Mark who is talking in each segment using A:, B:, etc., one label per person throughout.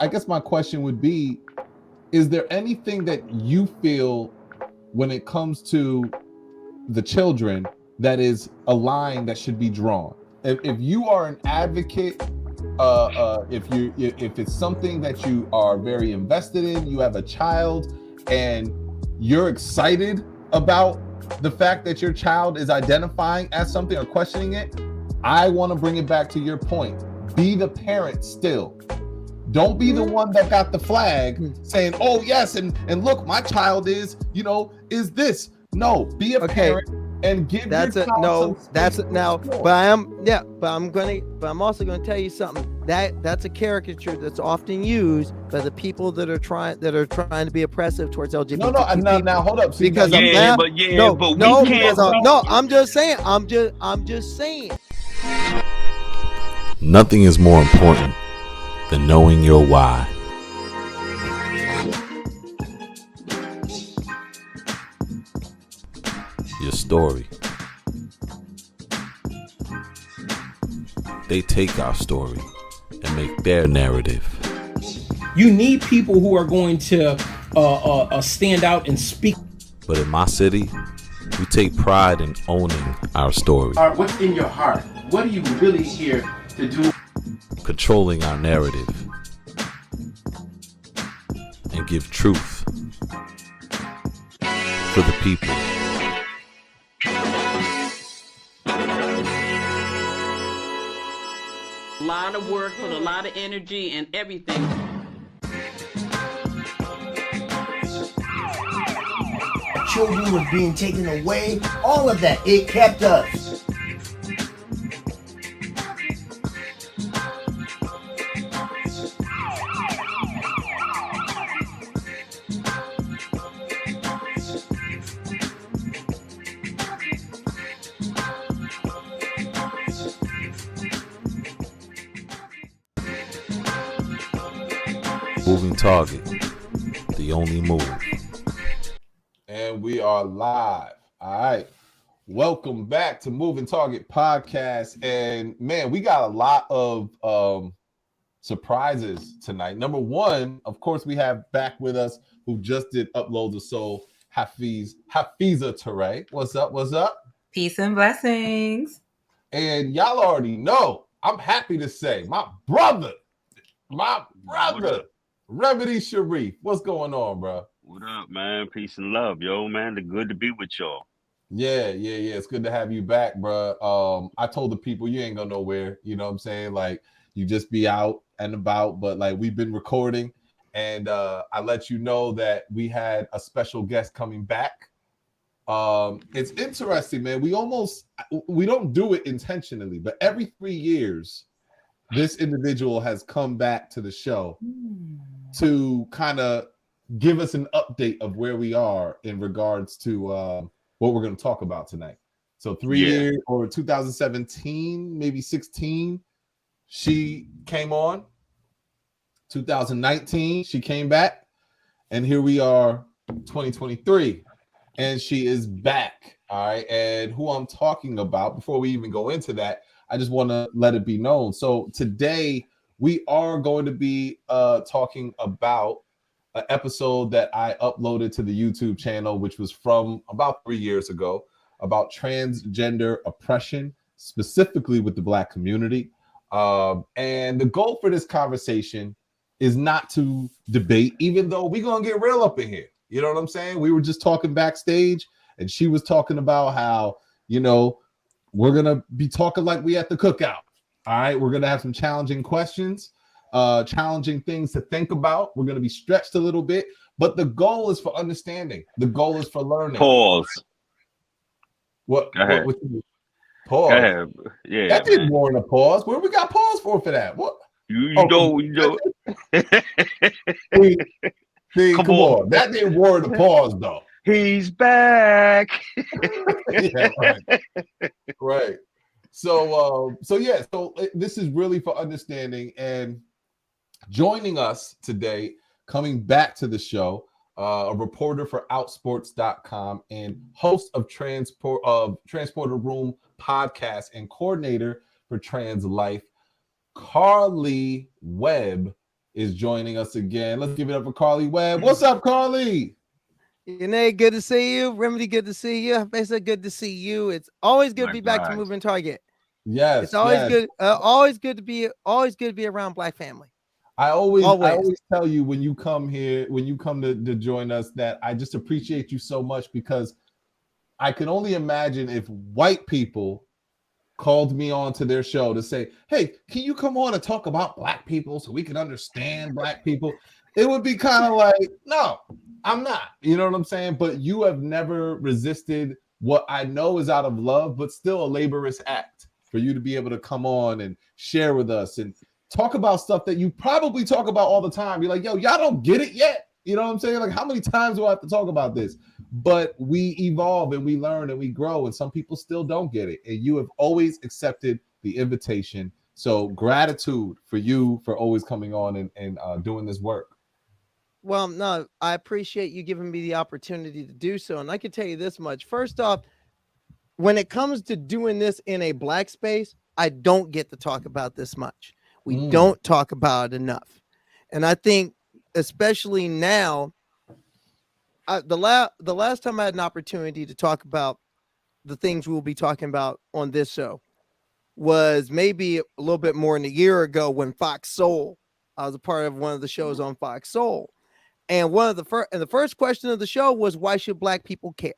A: I guess my question would be, is there anything that you feel when it comes to the children that is a line that should be drawn? If you are an advocate, if it's something that you are very invested in, you have a child and you're excited about the fact that your child is identifying as something or questioning it, I want to bring it back to your point. Be the parent still. Don't be the one that got the flag saying, oh yes, and look, my child is this. No, be a parent and give your child
B: but I'm also gonna tell you something. That's a caricature that's often used by the people that are trying to be oppressive towards LGBT people.
A: Now hold up.
B: See, because I'm just saying.
C: Nothing is more important than knowing your why. Your story. They take our story and make their narrative.
D: You need people who are going to stand out and speak.
C: But in my city, we take pride in owning our story.
E: What's in your heart? What are you really here to do?
C: Controlling our narrative and give truth for the people.
F: A lot of work, put a lot of energy and everything.
G: Children were being taken away, all of that, it kept us.
C: Moving target, the only move.
A: And we are live. All right. Welcome back to Moving Target Podcast. And man, we got a lot of surprises tonight. Number one, of course, we have back with us who just did Upload the Soul, Hafiza Teray. What's up? What's up?
H: Peace and blessings.
A: And y'all already know, I'm happy to say, my brother, Remedy Sharif. What's going on, bro?
I: What up, man? Peace and love, yo, man. It's good to be with y'all.
A: Yeah. It's good to have you back, bro. I told the people you ain't go nowhere. You know what I'm saying? Like, you just be out and about, but like we've been recording, and I let you know that we had a special guest coming back. It's interesting, man. We don't do it intentionally, but every 3 years, this individual has come back to the show to kind of give us an update of where we are in regards to what we're going to talk about tonight. So 3 years, or 2017, maybe 16, she came on. 2019, she came back. And here we are, 2023. And she is back. All right. And who I'm talking about, before we even go into that, I just want to let it be known. So today we are going to be talking about an episode that I uploaded to the YouTube channel, which was from about 3 years ago, about transgender oppression, specifically with the Black community. And the goal for this conversation is not to debate, even though we're going to get real up in here. You know what I'm saying? We were just talking backstage, and she was talking about how, we're going to be talking like we at the cookout. All right. We're going to have some challenging questions, challenging things to think about. We're going to be stretched a little bit, but the goal is for understanding. The goal is for learning.
I: Pause.
A: What?
I: Go ahead.
A: What pause.
I: Go ahead. Yeah.
A: That didn't warrant a pause. Where we got pause for that? What?
I: You know.
A: Come on. That didn't warrant a pause, though.
I: He's back.
A: Yeah, right. So this is really for understanding. And joining us today, coming back to the show, a reporter for Outsports.com and host of Transporter Room podcast and coordinator for Trans Life, Carly Webb is joining us again. Let's give it up for Carly Webb. What's up, Carly?
B: Yanae, good to see you. Remedy, good to see you. Mesa, good to see you. It's always good to be back to
I: Likewise.
B: Moving Target.
A: Yes,
B: It's always
A: yes.
B: good. Always good to be around Black family.
A: I always tell you when you come here, when you come to join us, that I just appreciate you so much, because I can only imagine if white people called me on to their show to say, hey, can you come on and talk about Black people so we can understand Black people? It would be kind of like, no, I'm not. You know what I'm saying? But you have never resisted what I know is out of love, but still a laborious act for you to be able to come on and share with us and talk about stuff that you probably talk about all the time. You're like, yo, y'all don't get it yet. You know what I'm saying? Like, how many times do I have to talk about this? But we evolve and we learn and we grow, and some people still don't get it. And you have always accepted the invitation. So gratitude for you for always coming on and doing this work.
B: Well, no, I appreciate you giving me the opportunity to do so. And I can tell you this much. First off, when it comes to doing this in a Black space, I don't get to talk about this much. We don't talk about it enough. And I think, especially now, the last time I had an opportunity to talk about the things we'll be talking about on this show was maybe a little bit more than a year ago, when Fox Soul, I was a part of one of the shows on Fox Soul. And the first question of the show was, why should Black people care?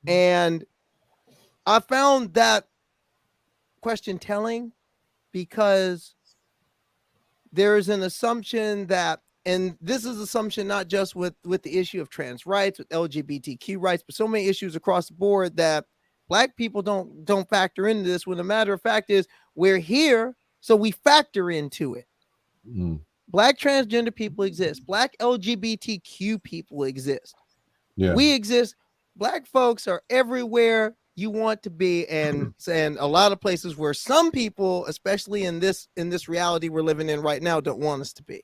B: And I found that question telling, because there is an assumption that, and this is assumption not just with the issue of trans rights, with LGBTQ rights, but so many issues across the board, that Black people don't factor into this, when the matter of fact is, we're here, so we factor into it. Black transgender people exist. Black LGBTQ people exist.
A: Yeah.
B: We exist. Black folks are everywhere you want to be, and a lot of places where some people, especially in this reality we're living in right now, don't want us to be.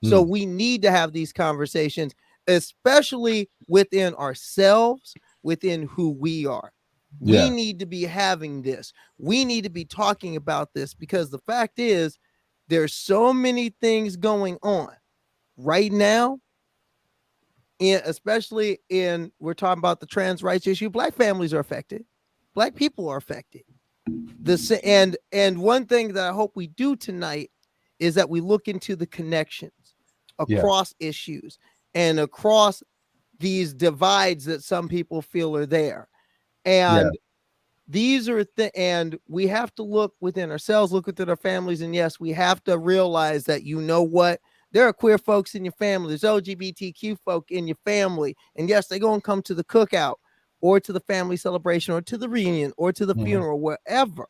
B: So we need to have these conversations, especially within ourselves, within who we are. We need to be having this. We need to be talking about this, because the fact is, there's so many things going on right now, especially we're talking about the trans rights issue. Black families are affected. Black people are affected. And one thing that I hope we do tonight is that we look into the connections across issues and across these divides that some people feel are there. And these are and we have to look within ourselves, look within our families. And yes, we have to realize that, you know what, there are queer folks in your family, there's LGBTQ folk in your family, and yes, they're going to come to the cookout or to the family celebration or to the reunion or to the funeral, wherever.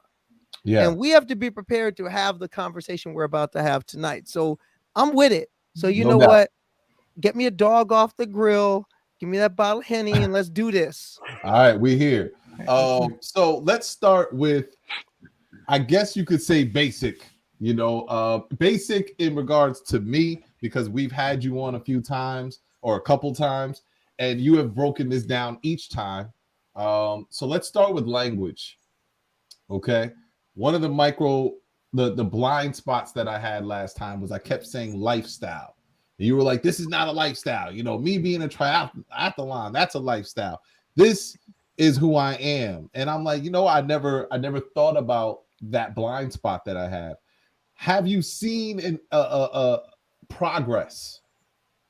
B: And we have to be prepared to have the conversation we're about to have tonight. So I'm with it. So you know what? Get me a dog off the grill, give me that bottle of Henny, and let's do this.
A: All right, we're here. So let's start with, I guess you could say, basic. Basic in regards to me, because we've had you on a few times or a couple times, and you have broken this down each time. So let's start with language. Okay. One of the blind spots that I had last time was I kept saying lifestyle. And you were like, this is not a lifestyle. Me being a triathlon, that's a lifestyle. This is who I am. And I'm like, I never thought about that blind spot that I have. Have you seen progress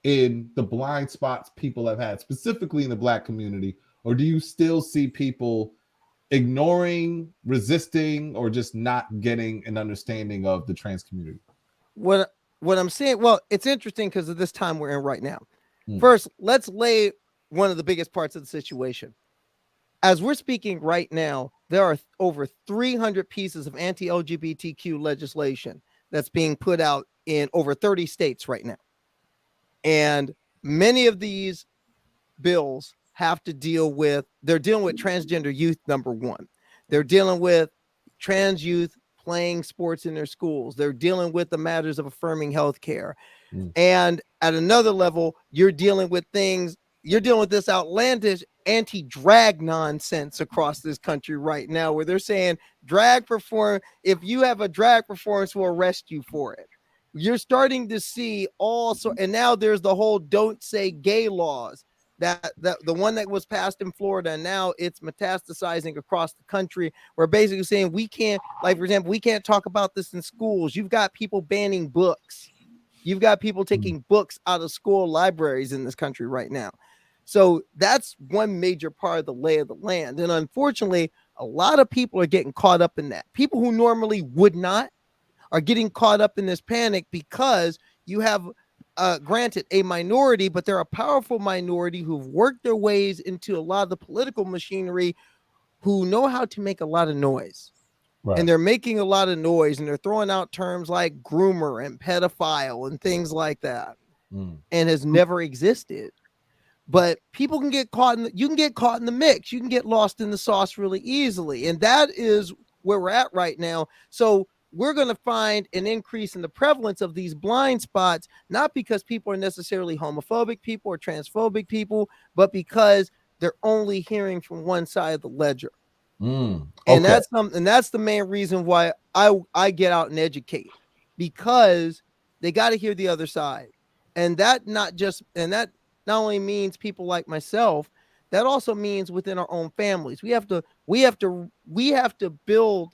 A: in the blind spots people have had, specifically in the Black community? Or do you still see people ignoring, resisting, or just not getting an understanding of the trans community?
B: What I'm saying, well, it's interesting because of this time we're in right now. First, let's lay one of the biggest parts of the situation. As we're speaking right now, there are over 300 pieces of anti-LGBTQ legislation that's being put out in over 30 states right now. And many of these bills they're dealing with transgender youth, number one. They're dealing with trans youth playing sports in their schools. They're dealing with the matters of affirming healthcare. And at another level, you're dealing with this outlandish anti-drag nonsense across this country right now, where they're saying if you have a drag performance, we'll arrest you for it. you're starting to see also, and now there's the whole don't say gay laws that the one that was passed in Florida, and now it's metastasizing across the country. We're basically saying we can't, like, for example, we can't talk about this in schools. You've got people banning books. You've got people taking books out of school libraries in this country right now. So that's one major part of the lay of the land. And unfortunately, a lot of people are getting caught up in that. People who normally would not are getting caught up in this panic because you have, granted, a minority, but they're a powerful minority who've worked their ways into a lot of the political machinery, who know how to make a lot of noise.
A: Right.
B: And they're making a lot of noise, and they're throwing out terms like groomer and pedophile and things like that, and has never existed. But people can get caught in you can get caught in the mix. You can get lost in the sauce really easily. And that is where we're at right now. So we're going to find an increase in the prevalence of these blind spots, not because people are necessarily homophobic people or transphobic people, but because they're only hearing from one side of the ledger.
A: Okay.
B: And that's the main reason why I get out and educate, because they got to hear the other side. And that not only means people like myself, that also means within our own families. We have to build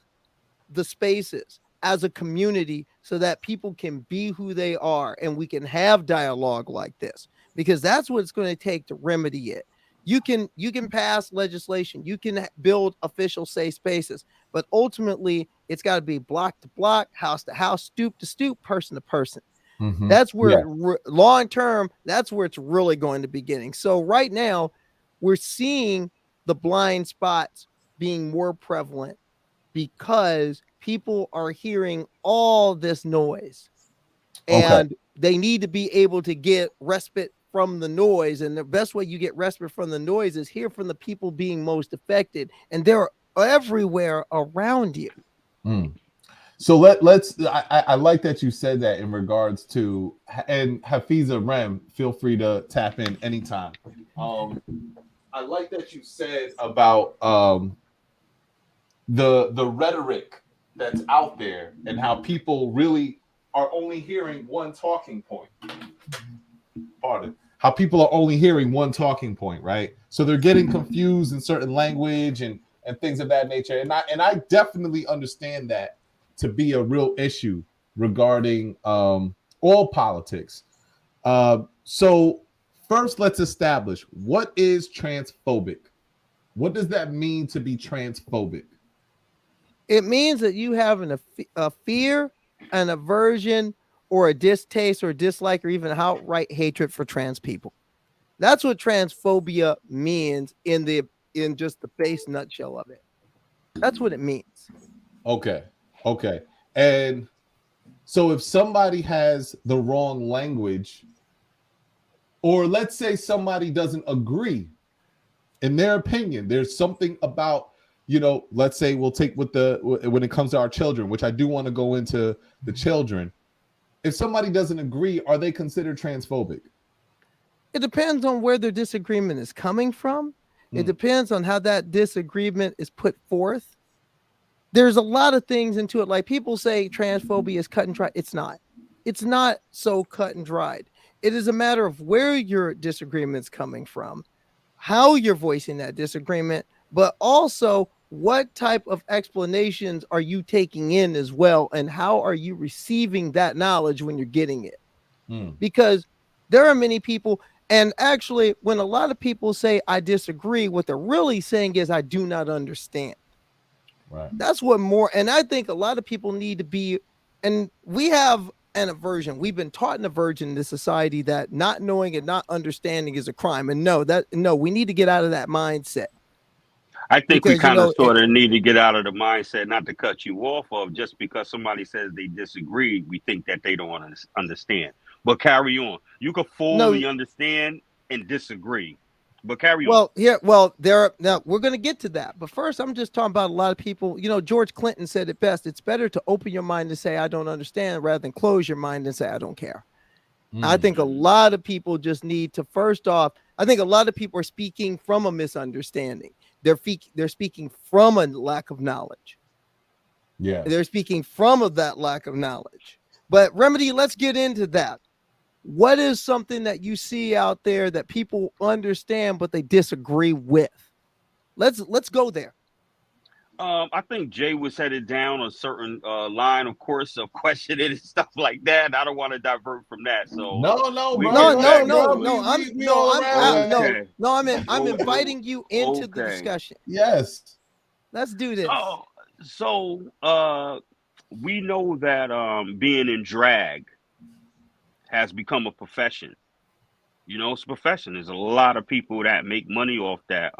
B: the spaces as a community so that people can be who they are, and we can have dialogue like this, because that's what it's going to take to remedy it. You can pass legislation, you can build official safe spaces, but ultimately it's got to be block to block, house to house, stoop to stoop, person to person. That's where long term, that's where it's really going to be getting. So right now we're seeing the blind spots being more prevalent because people are hearing all this noise, and they need to be able to get respite from the noise. And the best way you get respite from the noise is hear from the people being most affected, and they're everywhere around you.
A: So let's I like that you said that in regards to, and Hafiza Rem, feel free to tap in anytime. I like that you said about the rhetoric that's out there and how people really are only hearing one talking point. How people are only hearing one talking point, right? So they're getting confused in certain language and things of that nature. And I definitely understand that to be a real issue regarding all politics. So first, let's establish, what is transphobic? What does that mean to be transphobic?
B: It means that you have a fear, an aversion, or a distaste or dislike, or even outright hatred for trans people. That's what transphobia means in just the base nutshell of it. That's what it means.
A: Okay. And so if somebody has the wrong language, or let's say somebody doesn't agree, in their opinion, there's something about, let's say we'll take when it comes to our children, which I do want to go into the children. If somebody doesn't agree, are they considered transphobic?
B: It depends on where their disagreement is coming from. It depends on how that disagreement is put forth. There's a lot of things into it. Like, people say transphobia is cut and dry. It's not. It's not so cut and dried. It is a matter of where your disagreement's coming from, how you're voicing that disagreement, but also what type of explanations are you taking in as well, and how are you receiving that knowledge when you're getting it? Because there are many people, and actually when a lot of people say I disagree, what they're really saying is I do not understand.
A: Right.
B: That's what more, and I think a lot of people need to be, and we have an aversion. We've been taught an aversion in this society that not knowing and not understanding is a crime. And no, we need to get out of that mindset.
I: I think we kind of sort of need to get out of the mindset, not to cut you off, of just because somebody says they disagree, we think that they don't understand. But carry on. You can fully understand and disagree. But carry on.
B: Now we're going to get to that. But first, I'm just talking about a lot of people. George Clinton said it best. It's better to open your mind and say, I don't understand, rather than close your mind and say, I don't care. I think a lot of people just need to, first off, I think a lot of people are speaking from a misunderstanding. They're speaking from a lack of knowledge.
A: Yeah.
B: They're speaking from that lack of knowledge. But Remedy, let's get into that. What is something that you see out there that people understand but they disagree with? Let's go there.
I: I think Jay was headed down a certain line, of course, of questioning and stuff like that. I don't want to divert from that. So
A: No,
I: we
A: bro.
I: get back to
B: I'm inviting you into the discussion.
A: Yes.
B: Let's do this.
I: So we know that being in drag has become a profession. You know, it's a profession. There's a lot of people that make money off that.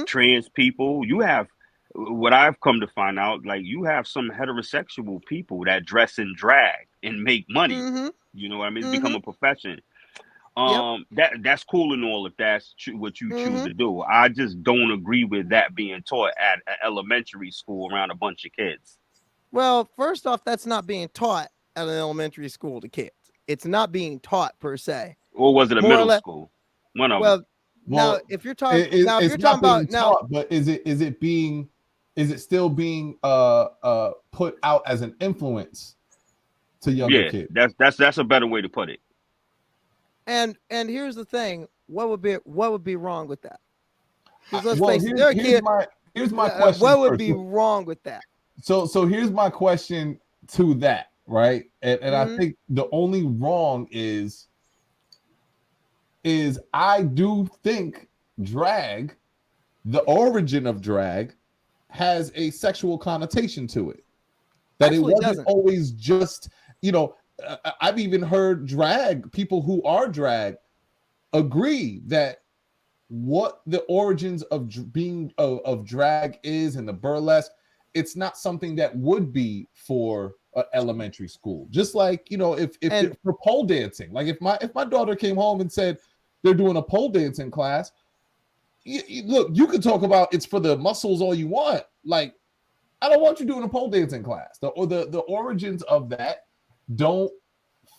I: Trans people, you have what I've come to find out, like you have some heterosexual people that dress in drag and make money. You know what I mean? It's become a profession. That's cool and all if that's what you choose to do. I just don't agree with that being taught at an elementary school around a bunch of kids.
B: Well, first off, that's not being taught at an elementary school to kids. It's not being taught per se.
I: Or was it a middle school? One of them.
B: Now, if you're talking,
A: but is it still being put out as an influence to younger kids?
I: That's a better way to put it.
B: And here's the thing: what would be wrong with that? Because let's face it,
A: here's my question.
B: What would be wrong with that?
A: So here's my question to that, right? And I think the only wrong is I do think drag, the origin of drag, has a sexual connotation to it. That actually, it wasn't always just, you know, I've even heard people who are drag agree that what the origins of being of drag is and the burlesque, it's not something that would be for elementary school. Just like, you know, if for pole dancing, like if my daughter came home and said they're doing a pole dancing class, look, you could talk about it's for the muscles all you want. Like, I don't want you doing a pole dancing class. The origins of that don't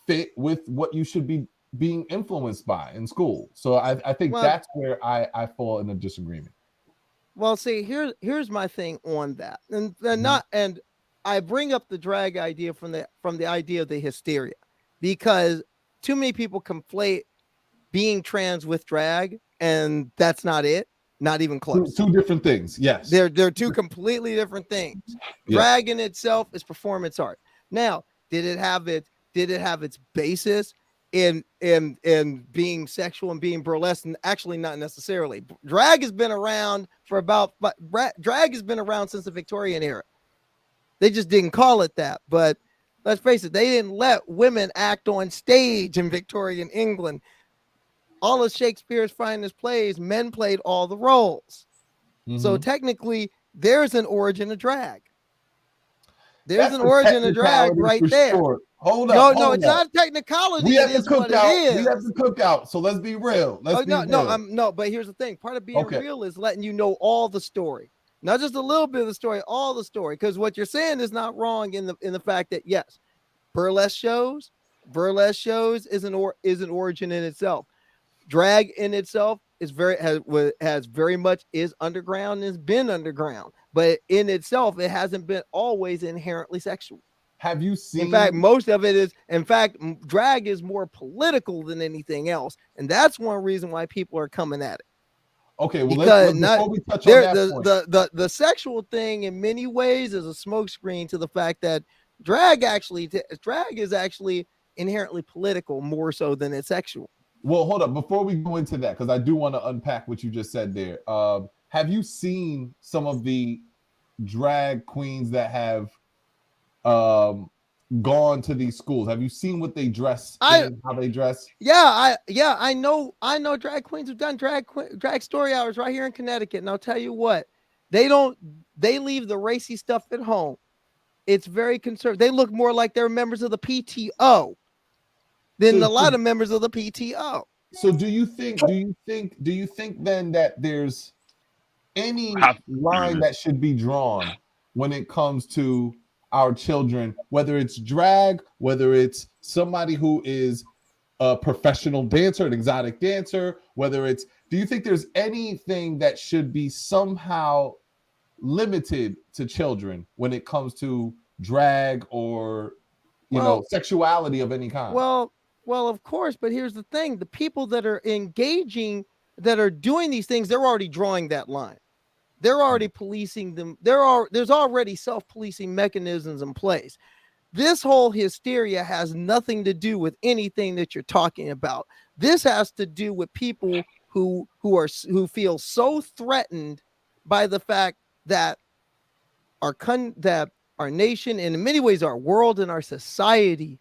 A: fit with what you should be being influenced by in school. So I think that's where I fall in a disagreement.
B: Well, see, here's my thing on that, and I bring up the drag idea from the idea of the hysteria, because too many people conflate being trans with drag, and that's not it. Not even close.
A: Two different things. Yes,
B: they're two completely different things. Drag in itself is performance art. Now, did it have its basis in being sexual and being burlesque? And actually, not necessarily. Drag has been around since the Victorian era. They just didn't call it that. But let's face it, they didn't let women act on stage in Victorian England. All of Shakespeare's finest plays, men played all the roles. So technically, there's an origin of drag. That's an origin of drag right there.
A: Sure. Hold up.
B: No, it's not technicality.
A: We have to cook out. We have to cook out. So let's be real.
B: No. But here's the thing. Part of being real is letting you know all the story, not just a little bit of the story, all the story. Because what you're saying is not wrong in the fact that yes, burlesque shows is an origin in itself. Drag in itself is has very much is underground and has been underground, but in itself it hasn't been always inherently sexual.
A: Have you seen?
B: In fact, most of it is. In fact, drag is more political than anything else, and that's one reason why people are coming at it.
A: Okay, well, before we touch on that point.
B: The sexual thing in many ways is a smokescreen to the fact that drag is actually inherently political more so than it's sexual.
A: Well, hold up. Before we go into that, because I do want to unpack what you just said there. Have you seen some of the drag queens that have gone to these schools? Have you seen what they dress in, how they dress?
B: Yeah, I know drag queens who've done drag story hours right here in Connecticut. And I'll tell you what, they leave the racy stuff at home. It's very conservative. They look more like they're members of the PTO than a lot of members of the PTO.
A: So do you think then that there's any line that should be drawn when it comes to our children, whether it's drag, whether it's somebody who is a professional dancer, an exotic dancer, do you think there's anything that should be somehow limited to children when it comes to drag or sexuality of any kind.
B: Well, of course, but here's the thing: the people that are engaging, that are doing these things, they're already drawing that line. They're already policing them. There's already self-policing mechanisms in place. This whole hysteria has nothing to do with anything that you're talking about. This has to do with people who feel so threatened by the fact that our nation, and in many ways our world and our society,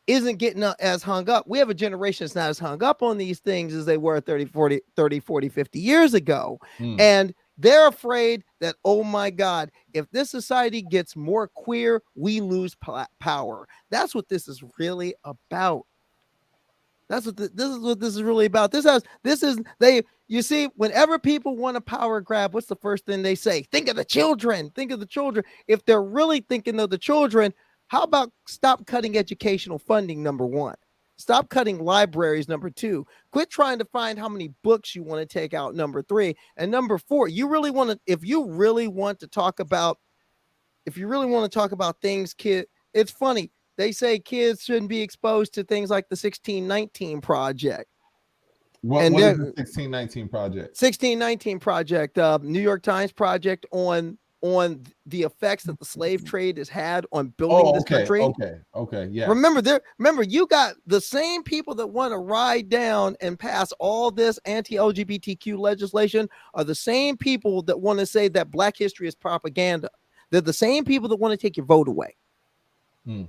B: isn't getting as hung up. We have a generation that's not as hung up on these things as they were 30, 40, 50 years ago. And they're afraid that, oh my God, if this society gets more queer, we lose power. That's what this is really about. This is what this is really about. You see, whenever people want a power grab, what's the first thing they say? Think of the children. Think of the children. If they're really thinking of the children, how about stop cutting educational funding, number one? Stop cutting libraries, number two. Quit trying to find how many books you want to take out, number three. And number four, if you really want to talk about things, it's funny. They say kids shouldn't be exposed to things like the 1619 Project.
A: What is the 1619 Project?
B: 1619 Project, New York Times project on the effects that the slave trade has had on building this country.
A: Okay, yeah.
B: Remember, you got the same people that want to ride down and pass all this anti-LGBTQ legislation are the same people that want to say that Black history is propaganda. They're the same people that want to take your vote away.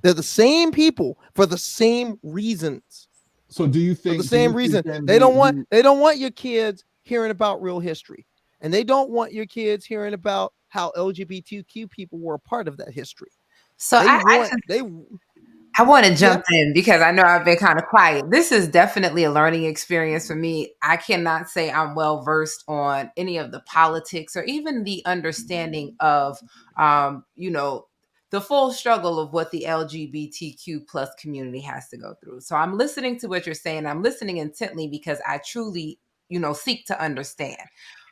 B: They're the same people for the same reasons.
A: So do you think
B: for the same reason they don't want your kids hearing about real history, and they don't want your kids hearing about how LGBTQ people were a part of that history.
H: So I want to jump in because I know I've been kind of quiet. This is definitely a learning experience for me. I cannot say I'm well versed on any of the politics or even the understanding of, the full struggle of what the LGBTQ plus community has to go through. So I'm listening to what you're saying. I'm listening intently because I truly, seek to understand.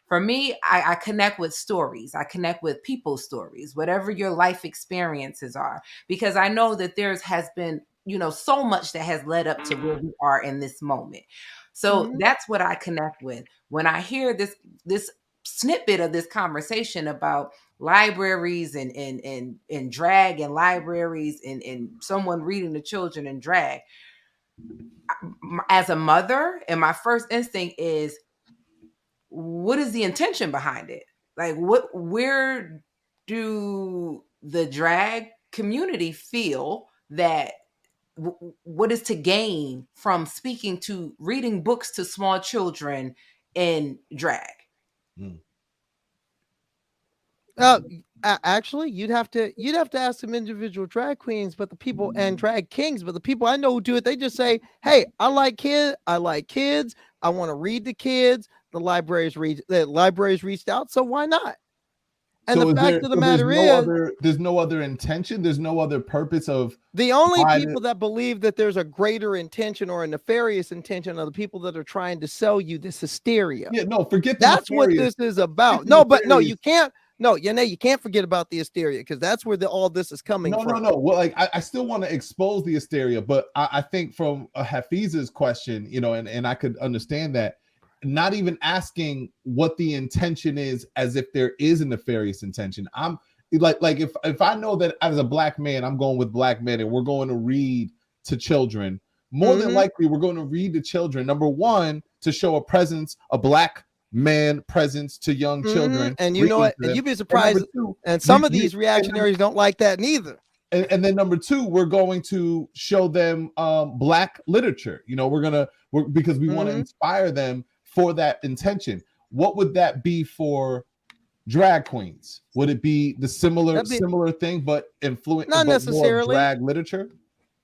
H: For me, I connect with stories. I connect with people's stories, whatever your life experiences are, because I know that has been, so much that has led up to where we are in this moment. So that's what I connect with. When I hear this snippet of this conversation about libraries and drag and libraries and someone reading to children in drag, as a mother, and my first instinct is, what is the intention behind it? Like, where do the drag community feel that what is to gain from speaking to reading books to small children in drag?
B: Actually, you'd have to ask some individual drag queens, but the people and drag kings, but the people I know who do it, they just say, "Hey, I like kids. I want to read to kids. The libraries reached out, so why not?" And
A: so
B: the fact of the matter is,
A: there's no other intention. There's no other purpose of
B: the only people that believe that there's a greater intention or a nefarious intention are the people that are trying to sell you this hysteria.
A: Yeah, no, forget
B: that's what this is about. You can't. No, you can't forget about the hysteria because that's where all this is coming from.
A: No. Well, like I still want to expose the hysteria, but I think from Hafiz's question, and I could understand that. Not even asking what the intention is, as if there is a nefarious intention. I'm like if I know that as a Black man, I'm going with Black men, and we're going to read to children. More than likely, we're going to read to children. Number one, to show a Black man presence to young children.
B: And you know what? And you'd be surprised. And some of these reactionaries don't like that neither.
A: And then number two, we're going to show them Black literature. Because we want to inspire them for that intention. What would that be for drag queens? Would it be the similar thing, but influence?
B: Not necessarily
A: drag literature.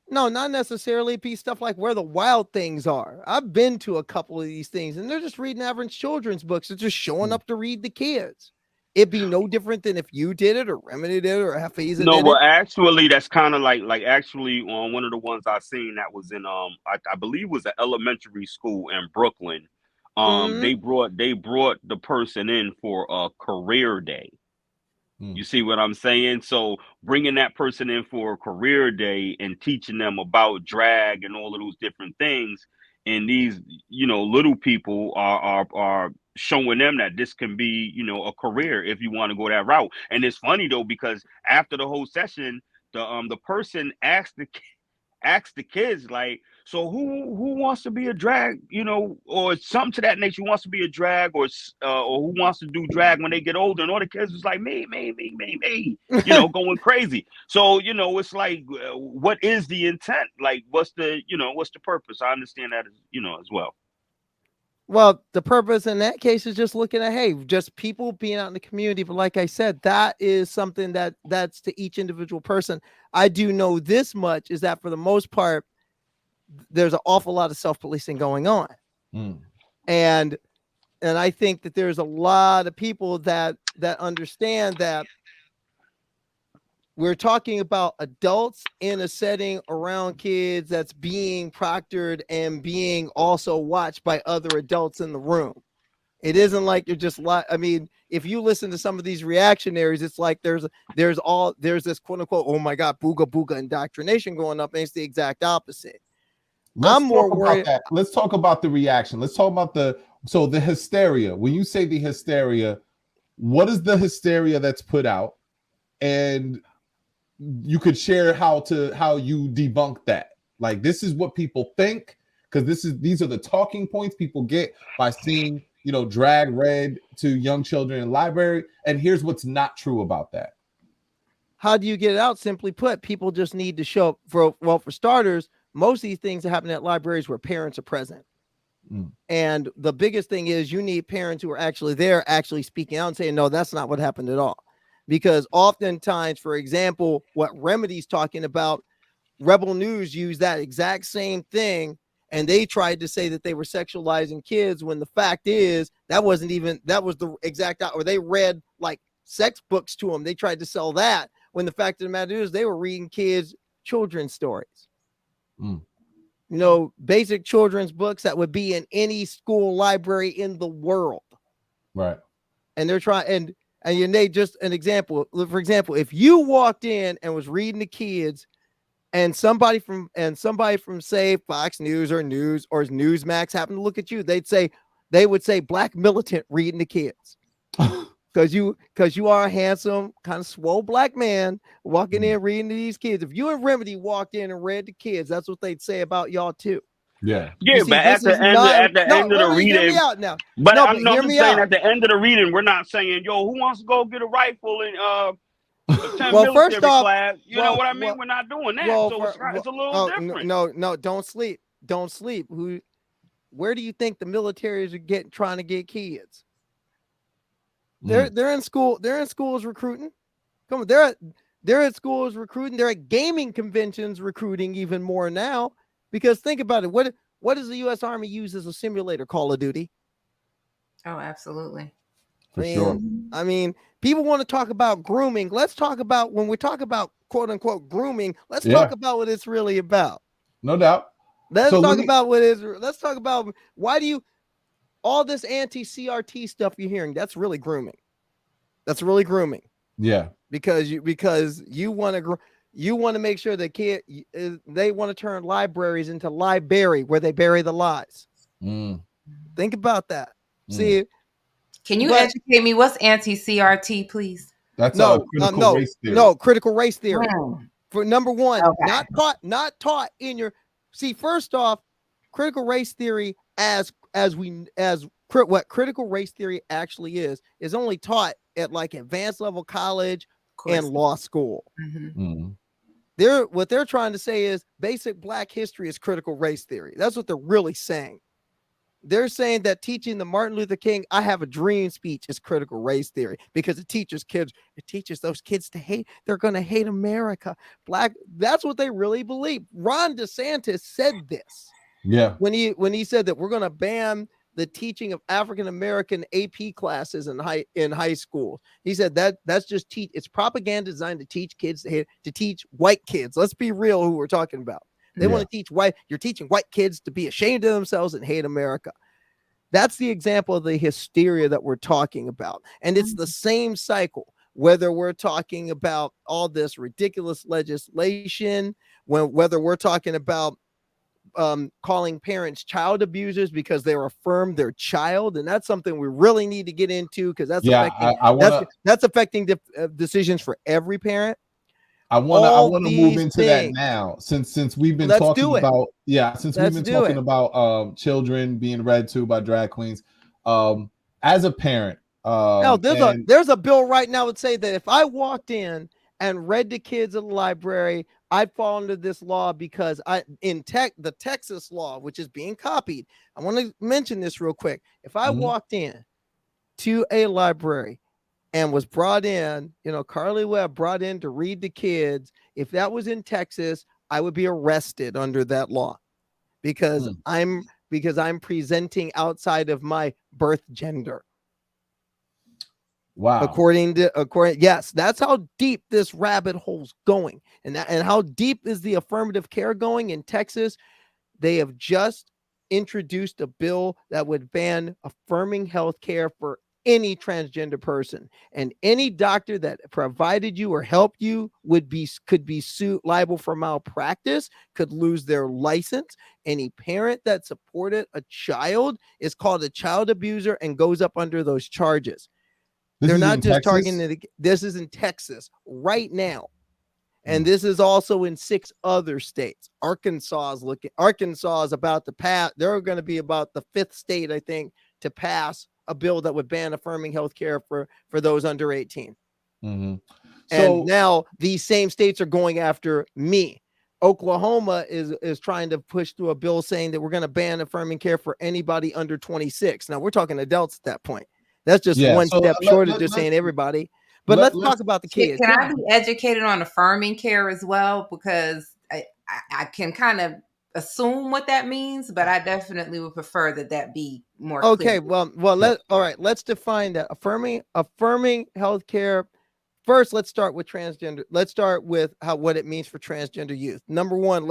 B: No, not necessarily. It'd be stuff like Where the Wild Things Are. I've been to a couple of these things, and they're just reading average children's books. They're just showing up to read the kids. It'd be no different than if you did it, or Remedy did it, or Hafiz did it.
I: No, well, actually, that's kind of like actually on one of the ones I seen that was in I believe it was an elementary school in Brooklyn. They brought the person in for a career day. You see what I'm saying? So bringing that person in for a career day and teaching them about drag and all of those different things, and these, little people are showing them that this can be, a career if you want to go that route. And it's funny though, because after the whole session, the person ask the kids, like, so who wants to be a drag, or something to that nature, who wants to be a drag, or who wants to do drag when they get older, and all the kids was like, me, going crazy. So it's like, what is the intent? Like, what's the purpose? I understand that as well.
B: Well, the purpose in that case is just looking at, hey, just people being out in the community. But like I said, that is something that's to each individual person. I do know this much, is that for the most part, there's an awful lot of self-policing going on. And I think that there's a lot of people that understand that we're talking about adults in a setting around kids that's being proctored and being also watched by other adults in the room. It isn't like you're just I mean, if you listen to some of these reactionaries, it's like there's this quote unquote, oh my God, booga booga indoctrination going up, and it's the exact opposite.
A: I'm more worried about that. Let's talk about the reaction. Let's talk about the hysteria. When you say the hysteria, what is the hysteria that's put out? And you could share how you debunk that. Like, this is what people think, because these are the talking points people get by seeing, drag read to young children in library. And here's what's not true about that.
B: How do you get it out? Simply put, people just need to show up. For starters, most of these things are happening at libraries where parents are present. And the biggest thing is you need parents who are actually there, actually speaking out and saying, no, that's not what happened at all. Because oftentimes, for example, what Remedy's talking about, Rebel News used that exact same thing, and they tried to say that they were sexualizing kids, when the fact is that was the exact, or they read like sex books to them. They tried to sell that, when the fact of the matter is they were reading kids children's stories. Basic children's books that would be in any school library in the world. Right. And they're trying, and they just an example. For example, if you walked in and was reading the kids, and somebody from say Fox News or Newsmax happened to look at you, they would say black militant reading the kids. Because you are a handsome, kind of swole black man walking in reading to these kids. If you and Remedy walked in and read the kids, that's what they'd say about y'all too.
I: Yeah, but at the end of the reading, hear me out now. But I'm just saying, at the end of the reading, we're not saying, yo, who wants to go get a rifle and
B: well, first off,
I: class? You know what I mean? We're not doing that. So it's a little different.
B: No, don't sleep. Where do you think the militaries are trying to get kids? They're in school. They're in schools recruiting. Come on, they're at schools recruiting. They're at gaming conventions recruiting even more now. Because think about it. What does the U.S. Army use as a simulator? Call of Duty.
H: Oh, absolutely.
A: For sure.
B: I mean, people want to talk about grooming. Let's talk about, when we talk about quote unquote grooming, let's talk about what it's really about.
A: No doubt.
B: Let's talk about why do you, all this anti-CRT stuff you're hearing, that's really grooming. That's really grooming.
A: Yeah.
B: Because you want to make sure that they want to turn libraries into library where they bury the lies. Think about that. See,
H: can you educate me? What's anti-CRT, please?
A: That's
B: critical race theory. For number one, not taught in your. See, first off, critical race theory what critical race theory actually is only taught at like advanced level college and law school. What they're trying to say is basic black history is critical race theory. That's what they're really saying. They're saying that teaching the Martin Luther King "I Have a Dream" speech is critical race theory because it teaches those kids to hate. They're going to hate America. That's what they really believe. Ron DeSantis said this.
A: Yeah.
B: When he said that we're going to ban the teaching of African American AP classes in high school. He said that's just it's propaganda designed to teach kids to teach white kids. Let's be real who we're talking about. They want to teach you're teaching white kids to be ashamed of themselves and hate America. That's the example of the hysteria that we're talking about. And it's the same cycle. whether we're talking about all this ridiculous legislation, whether we're talking about calling parents child abusers because they're affirmed their child, and that's something we really need to get into, because that's that's affecting decisions for every parent.
A: I want to move into that now, since we've been talking about children being read to by drag queens. As a parent,
B: now there's a bill right now that say that if I walked in and read to kids in the library, I'd fall under this law, because the Texas law, which is being copied. I want to mention this real quick. If I walked in to a library and was brought in, Carly Webb brought in to read to kids, if that was in Texas, I would be arrested under that law, because I'm presenting outside of my birth gender.
A: Wow.
B: According, yes, that's how deep this rabbit hole's going. And how deep is the affirmative care going in Texas? They have just introduced a bill that would ban affirming health care for any transgender person, and any doctor that provided you or helped you could be liable for malpractice, could lose their license. Any parent that supported a child is called a child abuser and goes up under those charges. They're not just targeting this is in Texas right now. And this is also in 6 other states. Arkansas is about to pass. They're going to be about the 5th state, I think, to pass a bill that would ban affirming health care for those under 18.
A: Mm-hmm.
B: And now these same states are going after me. Oklahoma is trying to push through a bill saying that we're going to ban affirming care for anybody under 26. Now we're talking adults at that point. That's just one step short of just saying everybody. But let's talk about the kids.
H: Can I be educated on affirming care as well? Because I can kind of assume what that means, but I definitely would prefer that be more clear.
B: Well, let's define that. Affirming healthcare. First, let's start with transgender. Let's start with what it means for transgender youth. Number one,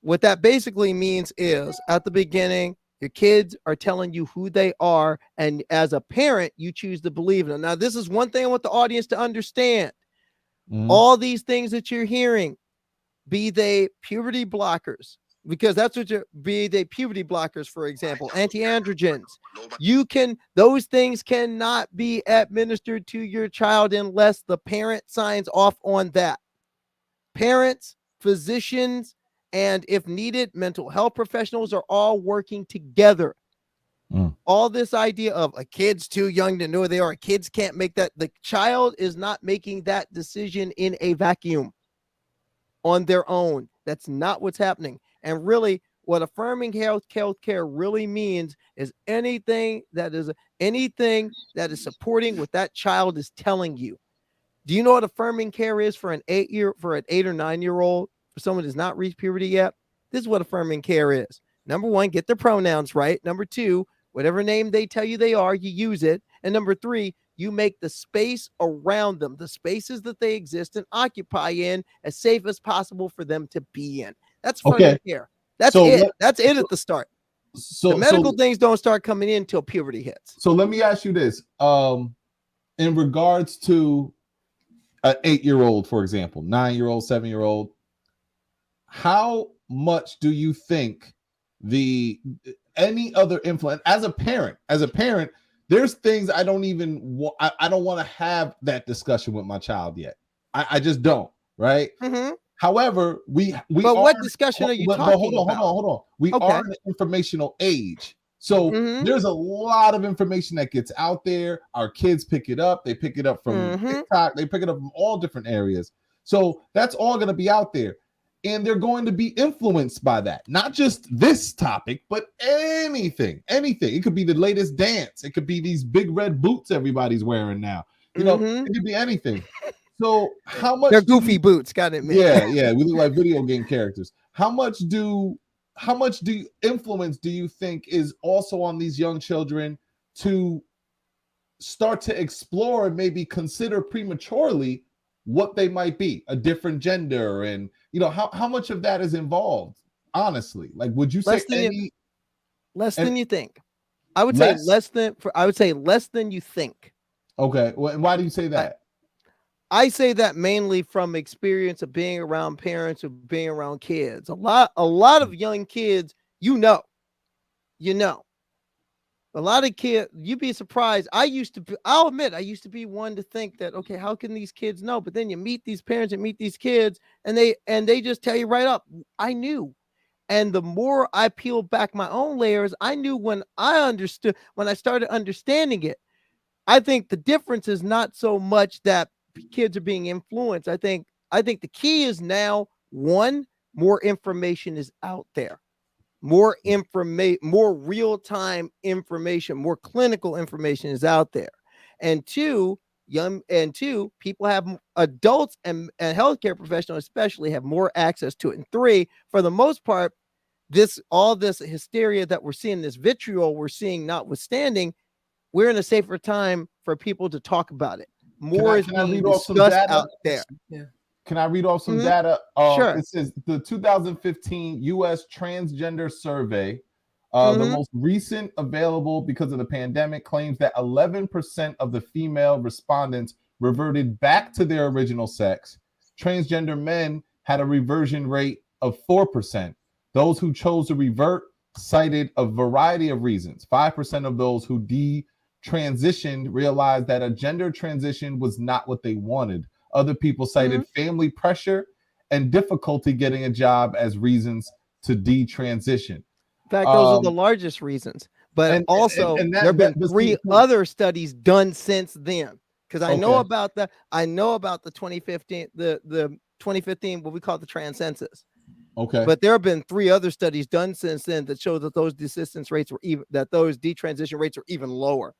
B: what that basically means is, at the beginning, your kids are telling you who they are, and as a parent, you choose to believe them. Now, this is one thing I want the audience to understand. All these things that you're hearing, be they puberty blockers, because that's what be they puberty blockers, for example, anti-androgens. Those things cannot be administered to your child unless the parent signs off on that. Parents, physicians, and if needed, mental health professionals are all working together. All this idea of a kid's too young to know who they are, kids can't make that. The child is not making that decision in a vacuum on their own. That's not what's happening. And really, what affirming health care really means is anything that is supporting what that child is telling you. Do you know what affirming care is for an 8 or 9-year-old? For someone who's not reached puberty yet? This is what affirming care is. Number one, get their pronouns right. Number two, whatever name they tell you they are, you use it. And number three, you make the space around them, the spaces that they exist and occupy in, as safe as possible for them to be in. That's affirming care. That's it. That's it at the start. So the medical things don't start coming in until puberty hits.
A: So let me ask you this. In regards to an 8-year-old, for example, 9-year-old, 7-year-old, how much do you think any other influence as a parent, there's things I don't even want. I don't want to have that discussion with my child yet. I just don't. Right. However,
B: what discussion are you talking about?
A: Hold on. We are in an informational age. So there's a lot of information that gets out there. Our kids pick it up. They pick it up from TikTok. They pick it up from all different areas. So that's all going to be out there. And they're going to be influenced by that. Not just this topic, but anything. It could be the latest dance. It could be these big red boots everybody's wearing now. You know, it could be anything. So how much?
B: They're goofy boots, got it, man.
A: Yeah. We look like video game characters. How much influence do you think is also on these young children to start to explore and maybe consider prematurely what they might be, a different gender, and how much of that is involved? Honestly, like, would you say
B: less than you think? I would say less than you think.
A: Okay, well, and why do you say that?
B: I say that mainly from experience of being around parents, of being around kids. A lot of young kids, you know, a lot of kids, you'd be surprised. I'll admit, I used to be one to think that, okay, how can these kids know? But then you meet these parents and meet these kids, and they just tell you right up, I knew. And the more I peeled back my own layers, I knew when I started understanding it. I think the difference is not so much that kids are being influenced. I think the key is now, one, more information is out there. More real-time information, more clinical information is out there. And two, people have, adults and healthcare professionals especially, have more access to it. And three, for the most part, all this hysteria that we're seeing, this vitriol we're seeing notwithstanding, we're in a safer time for people to talk about it. More is being discussed out there.
H: Yeah.
A: Can I read off some data?
B: Sure.
A: It says the 2015 U.S. Transgender Survey, the most recent available because of the pandemic, claims that 11% of the female respondents reverted back to their original sex. Transgender men had a reversion rate of 4%. Those who chose to revert cited a variety of reasons. 5% of those who detransitioned realized that a gender transition was not what they wanted. Other people cited family pressure and difficulty getting a job as reasons to detransition.
B: In fact, those are the largest reasons. But also, there have been three other studies done since then. Because I know about the 2015, the 2015, what we call the trans census.
A: Okay.
B: But there have been three other studies done since then that show that those desistance rates were those detransition rates were even lower.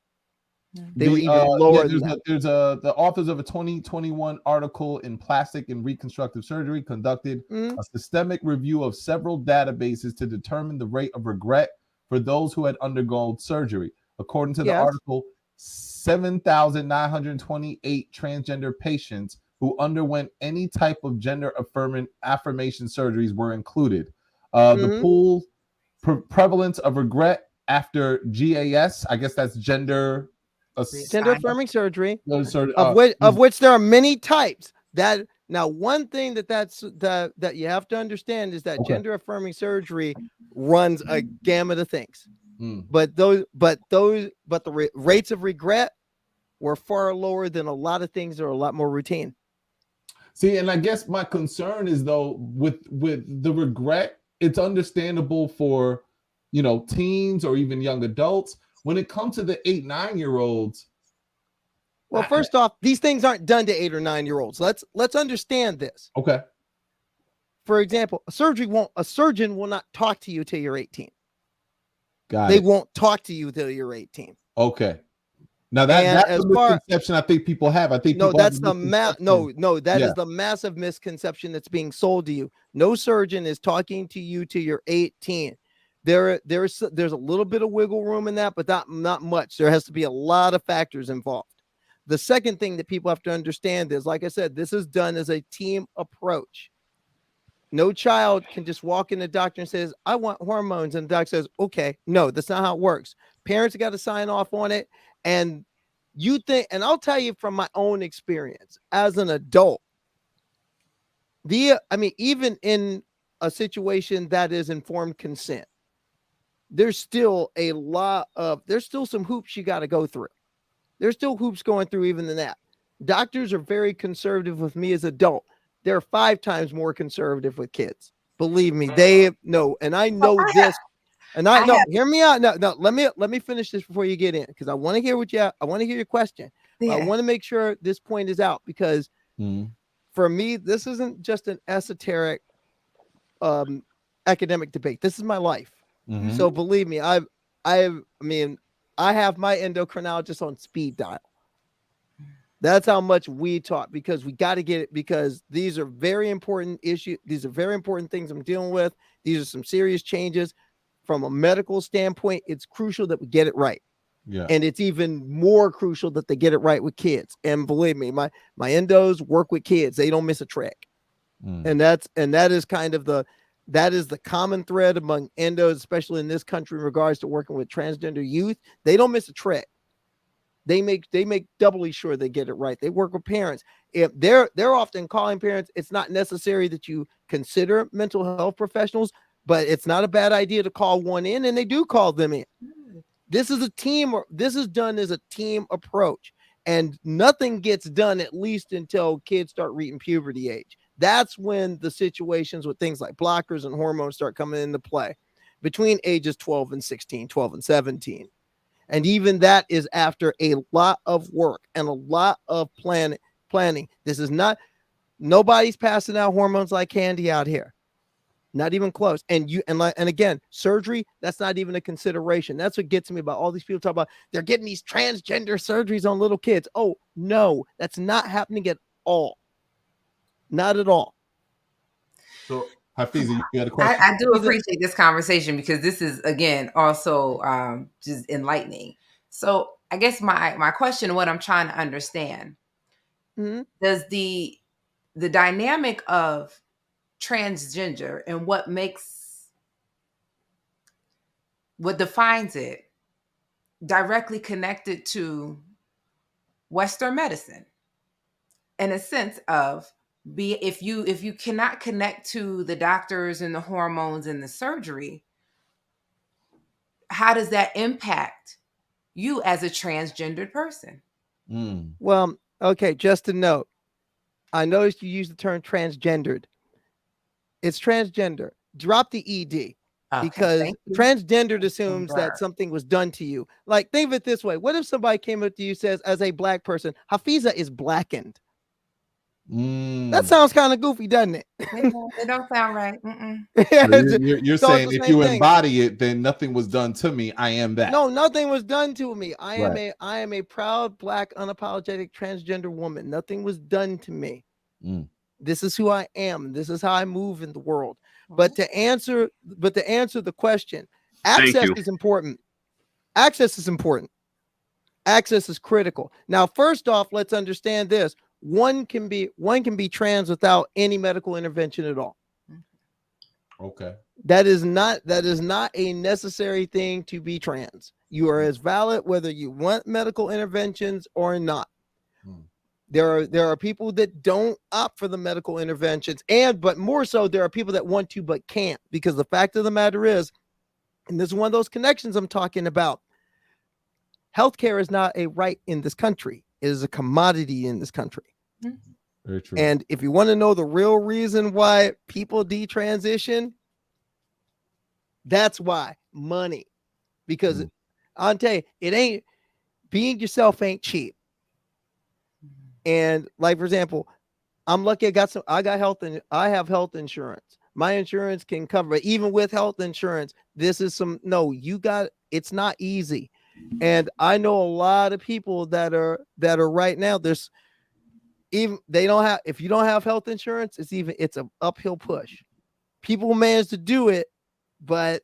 B: They were even lower than that.
A: There's the authors of a 2021 article in Plastic and Reconstructive Surgery conducted a systemic review of several databases to determine the rate of regret for those who had undergone surgery. According to the article, 7,928 transgender patients who underwent any type of gender affirmation surgeries were included. The pool prevalence of regret after GAS, I guess that's gender
B: affirming surgery, of which there are many types. That now, one thing that you have to understand is that gender affirming surgery runs a gamut of things. But the rates of regret were far lower than a lot of things that are a lot more routine.
A: See, and I guess my concern is, though, with the regret, it's understandable for, teens or even young adults. When it comes to the 8-9-year-olds,
B: well, first off, these things aren't done to 8 or 9-year-olds. Let's understand this.
A: Okay.
B: For example, a surgeon will not talk to you till you're 18.
A: They
B: won't talk to you till you're 18.
A: Okay. Now that's a misconception I think people have. I think
B: that is the massive misconception that's being sold to you. No surgeon is talking to you till you're 18. There's a little bit of wiggle room in that, but not much. There has to be a lot of factors involved. The second thing that people have to understand is, like I said, this is done as a team approach. No child can just walk in the doctor and says, I want hormones. And the doctor says, okay, no, that's not how it works. Parents got to sign off on it. And I'll tell you from my own experience as an adult, even in a situation that is informed consent, there's still some hoops you got to go through. There's still hoops going through even than that. Doctors are very conservative with me as an adult. They're 5 times more conservative with kids. Believe me, they know, and I know this. And hear me out. No, let me finish this before you get in, because I want to hear I want to hear your question. Yeah. I want to make sure this point is out, because for me, this isn't just an esoteric academic debate. This is my life. So believe me, I have my endocrinologist on speed dial. That's how much we talk, because we got to get it, because these are very important issues. These are very important things I'm dealing with. These are some serious changes. From a medical standpoint, it's crucial that we get it right.
A: Yeah.
B: And it's even more crucial that they get it right with kids. And believe me, my endos work with kids. They don't miss a trick. And that is kind of the common thread among endos, especially in this country, in regards to working with transgender youth. They don't miss a trick. They make doubly sure they get it right. They work with parents. If they're often calling parents, it's not necessary that you consider mental health professionals, but it's not a bad idea to call one in, and they do call them in. This is a team. This is done as a team approach, and nothing gets done at least until kids start reaching puberty age. That's when the situations with things like blockers and hormones start coming into play between ages 12 and 16, 12 and 17. And even that is after a lot of work and a lot of planning. This is not, nobody's passing out hormones like candy out here. Not even close. And again, surgery, that's not even a consideration. That's what gets me about all these people talk about they're getting these transgender surgeries on little kids. Oh, no, that's not happening at all. Not at all.
A: So, Hafiza, you had a question?
H: I do appreciate this conversation because this is, again, also just enlightening. So I guess my question, what I'm trying to understand, does the dynamic of transgender and what defines it directly connected to Western medicine in a sense of if you cannot connect to the doctors and the hormones and the surgery, how does that impact you as a transgendered person?
B: Well, okay, just a note. I noticed you use the term transgendered. It's transgender. Drop the ED. Because transgendered assumes that something was done to you. Like, think of it this way. What if somebody came up to you and says, as a black person, Hafiza is blackened? That sounds kind of goofy, doesn't it?
H: It don't sound right.
A: So you're saying if you embody it, then nothing was done to me. I am that.
B: No, nothing was done to me. I am a proud, black, unapologetic transgender woman. Nothing was done to me. This is who I am. This is how I move in the world. But to answer the question, access is important. Access is important. Access is critical. Now, first off, let's understand this. One can be trans without any medical intervention at all.
A: Okay.
B: That is not a necessary thing to be trans. You are as valid whether you want medical interventions or not. There are people that don't opt for the medical interventions, but more so, there are people that want to but can't, because the fact of the matter is, and this is one of those connections I'm talking about, healthcare is not a right in this country. It is a commodity in this country.
A: Very true.
B: And if you want to know the real reason why people detransition, that's why. Money. Because I'll tell you, it ain't, being yourself ain't cheap. And like, for example, I'm lucky I have health insurance. My insurance can cover it. Even with health insurance, it's not easy. And I know a lot of people that are right now, if you don't have health insurance, it's an uphill push. People manage to do it, but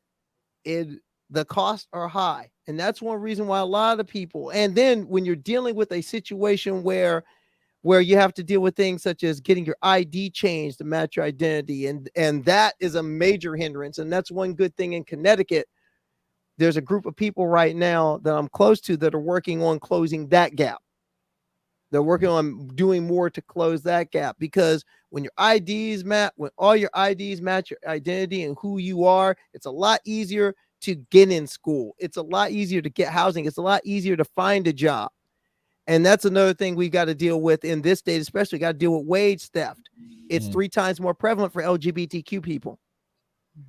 B: the costs are high. And that's one reason why a lot of people, and then when you're dealing with a situation where you have to deal with things such as getting your ID changed to match your identity. And that is a major hindrance. And that's one good thing in Connecticut. There's a group of people right now that I'm close to that are working on closing that gap. They're working on doing more to close that gap, because when all your IDs match your identity and who you are, it's a lot easier to get in school. It's a lot easier to get housing. It's a lot easier to find a job. And that's another thing we got to deal with in this state, especially got to deal with wage theft. It's 3 times more prevalent for LGBTQ people.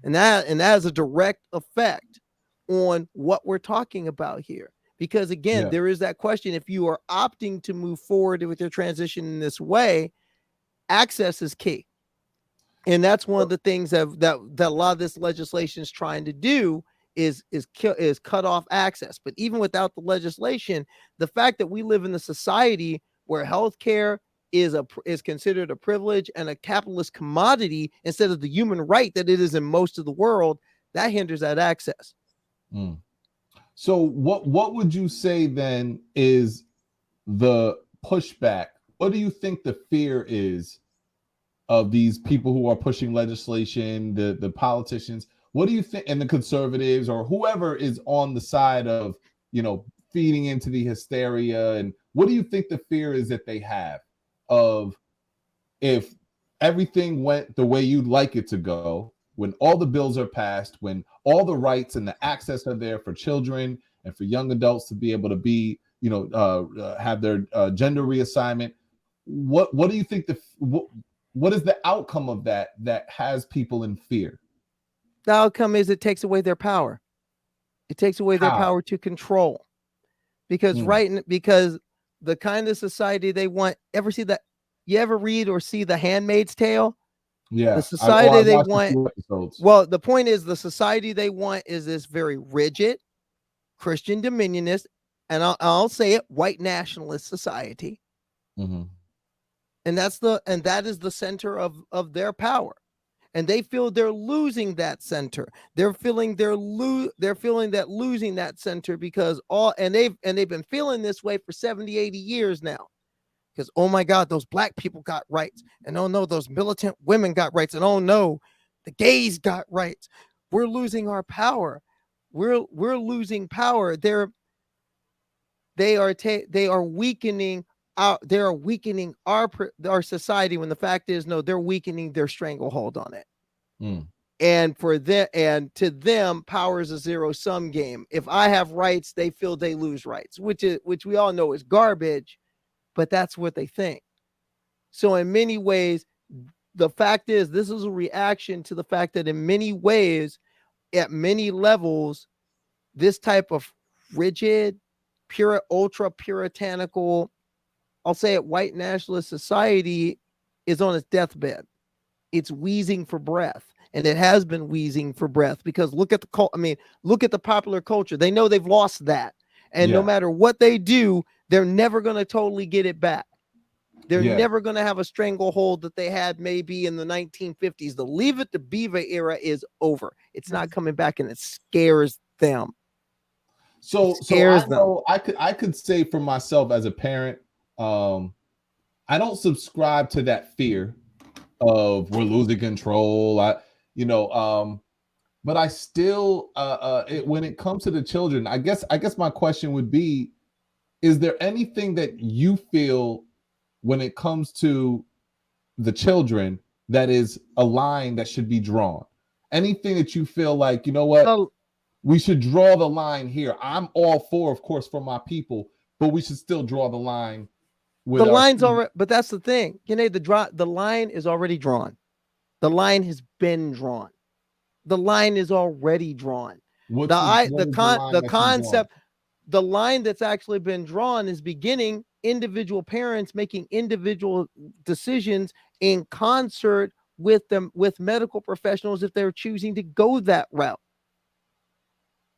B: And that has a direct effect on what we're talking about here. Because again, there is that question. If you are opting to move forward with your transition in this way, access is key. And that's one of the things that a lot of this legislation is trying to do is cut off access. But even without the legislation, the fact that we live in a society where healthcare is considered a privilege and a capitalist commodity instead of the human right that it is in most of the world, that hinders that access.
A: So what would you say then is the pushback? What do you think the fear is of these people who are pushing legislation, the politicians? What do you think, and the conservatives or whoever is on the side of, feeding into the hysteria? And what do you think the fear is that they have of if everything went the way you'd like it to go, when all the bills are passed, when all the rights and the access are there for children and for young adults to be able to be, have their gender reassignment? What do you think what is the outcome of that has people in fear?
B: The outcome is it takes away their power. It takes away their power to control. Because because the kind of society they want, you ever read or see The Handmaid's Tale?
A: Yeah.
B: The society they want. Well, the point is the society they want is this very rigid, Christian dominionist, and I'll say it, white nationalist society.
A: Mm-hmm.
B: And that is the center of their power. And they feel they're losing that center. They're feeling that losing that center because they've been feeling this way for 70, 80 years now. Because, oh my God, those black people got rights. And oh no, those militant women got rights. And oh no, the gays got rights. We're losing our power. We're losing power. They are weakening our society, when the fact is, no, they're weakening their stranglehold on it. And to them, power is a zero-sum game. If I have rights, they feel they lose rights, which we all know is garbage, but that's what they think. So in many ways, the fact is, this is a reaction to the fact that in many ways, at many levels, this type of rigid, ultra puritanical, I'll say it, white nationalist society is on its deathbed. It's wheezing for breath, and it has been wheezing for breath because look at the popular culture. They know they've lost that, and no matter what they do, they're never going to totally get it back. They're never going to have a stranglehold that they had maybe in the 1950s. The Leave It to Beaver era is over. It's not coming back, and it scares them.
A: So I know I could say for myself as a parent, I don't subscribe to that fear of we're losing control. But I still, when it comes to the children, I guess my question would be, is there anything that you feel when it comes to the children that is a line that should be drawn? Anything that you feel like, we should draw the line here? I'm all for, of course, for my people, but we should still draw the line.
B: The line's already, but that's the thing. The line is already drawn. The line has been drawn. The line is already drawn. The concept, the line that's actually been drawn is beginning individual parents making individual decisions in concert with medical professionals if they're choosing to go that route.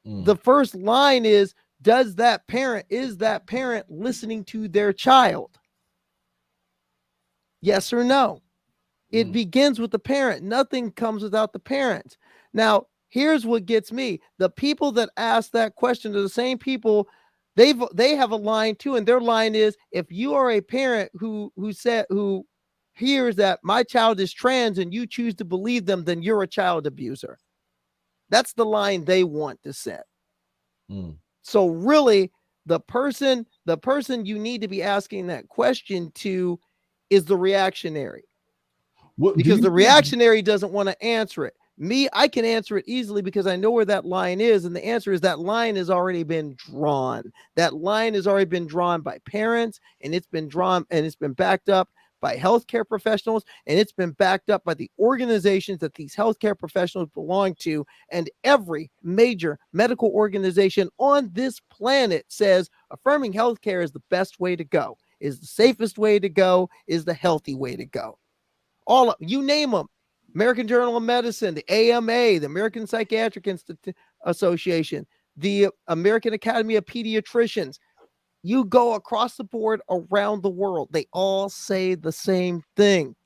B: The first line is that parent listening to their child? Yes or no? It begins with the parent. Nothing comes without the parent. Now, here's what gets me. The people that ask that question are the same people. They have a line too, and their line is, if you are a parent who hears that my child is trans and you choose to believe them, then you're a child abuser. That's the line they want to set. So really, the person you need to be asking that question to is the reactionary. Because the reactionary doesn't want to answer it. Me, I can answer it easily because I know where that line is. And the answer is that line has already been drawn. That line has already been drawn by parents, and it's been drawn and it's been backed up by healthcare professionals, and it's been backed up by the organizations that these healthcare professionals belong to. And every major medical organization on this planet says affirming healthcare is the best way to go, is the safest way to go, is the healthy way to go. You name them. American Journal of Medicine, the AMA, the American Psychiatric Association, the American Academy of Pediatricians. You go across the board around the world, they all say the same thing.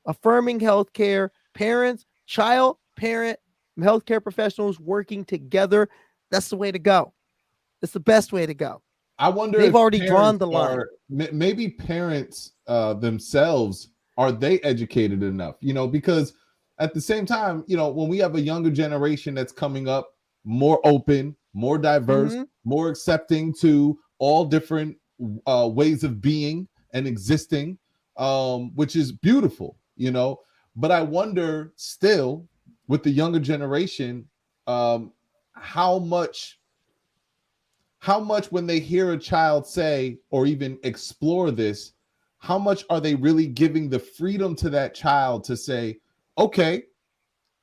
B: Affirming healthcare, parents, child, parent, healthcare professionals working together. That's the way to go. It's the best way to go.
A: I wonder
B: they've
A: if
B: already drawn the line.
A: Maybe parents themselves, are they educated enough? Because at the same time, when we have a younger generation that's coming up, more open, more diverse, more accepting to all different ways of being and existing, which is beautiful, you know. But I wonder still with the younger generation, how much when they hear a child say or even explore this, how much are they really giving the freedom to that child to say, okay,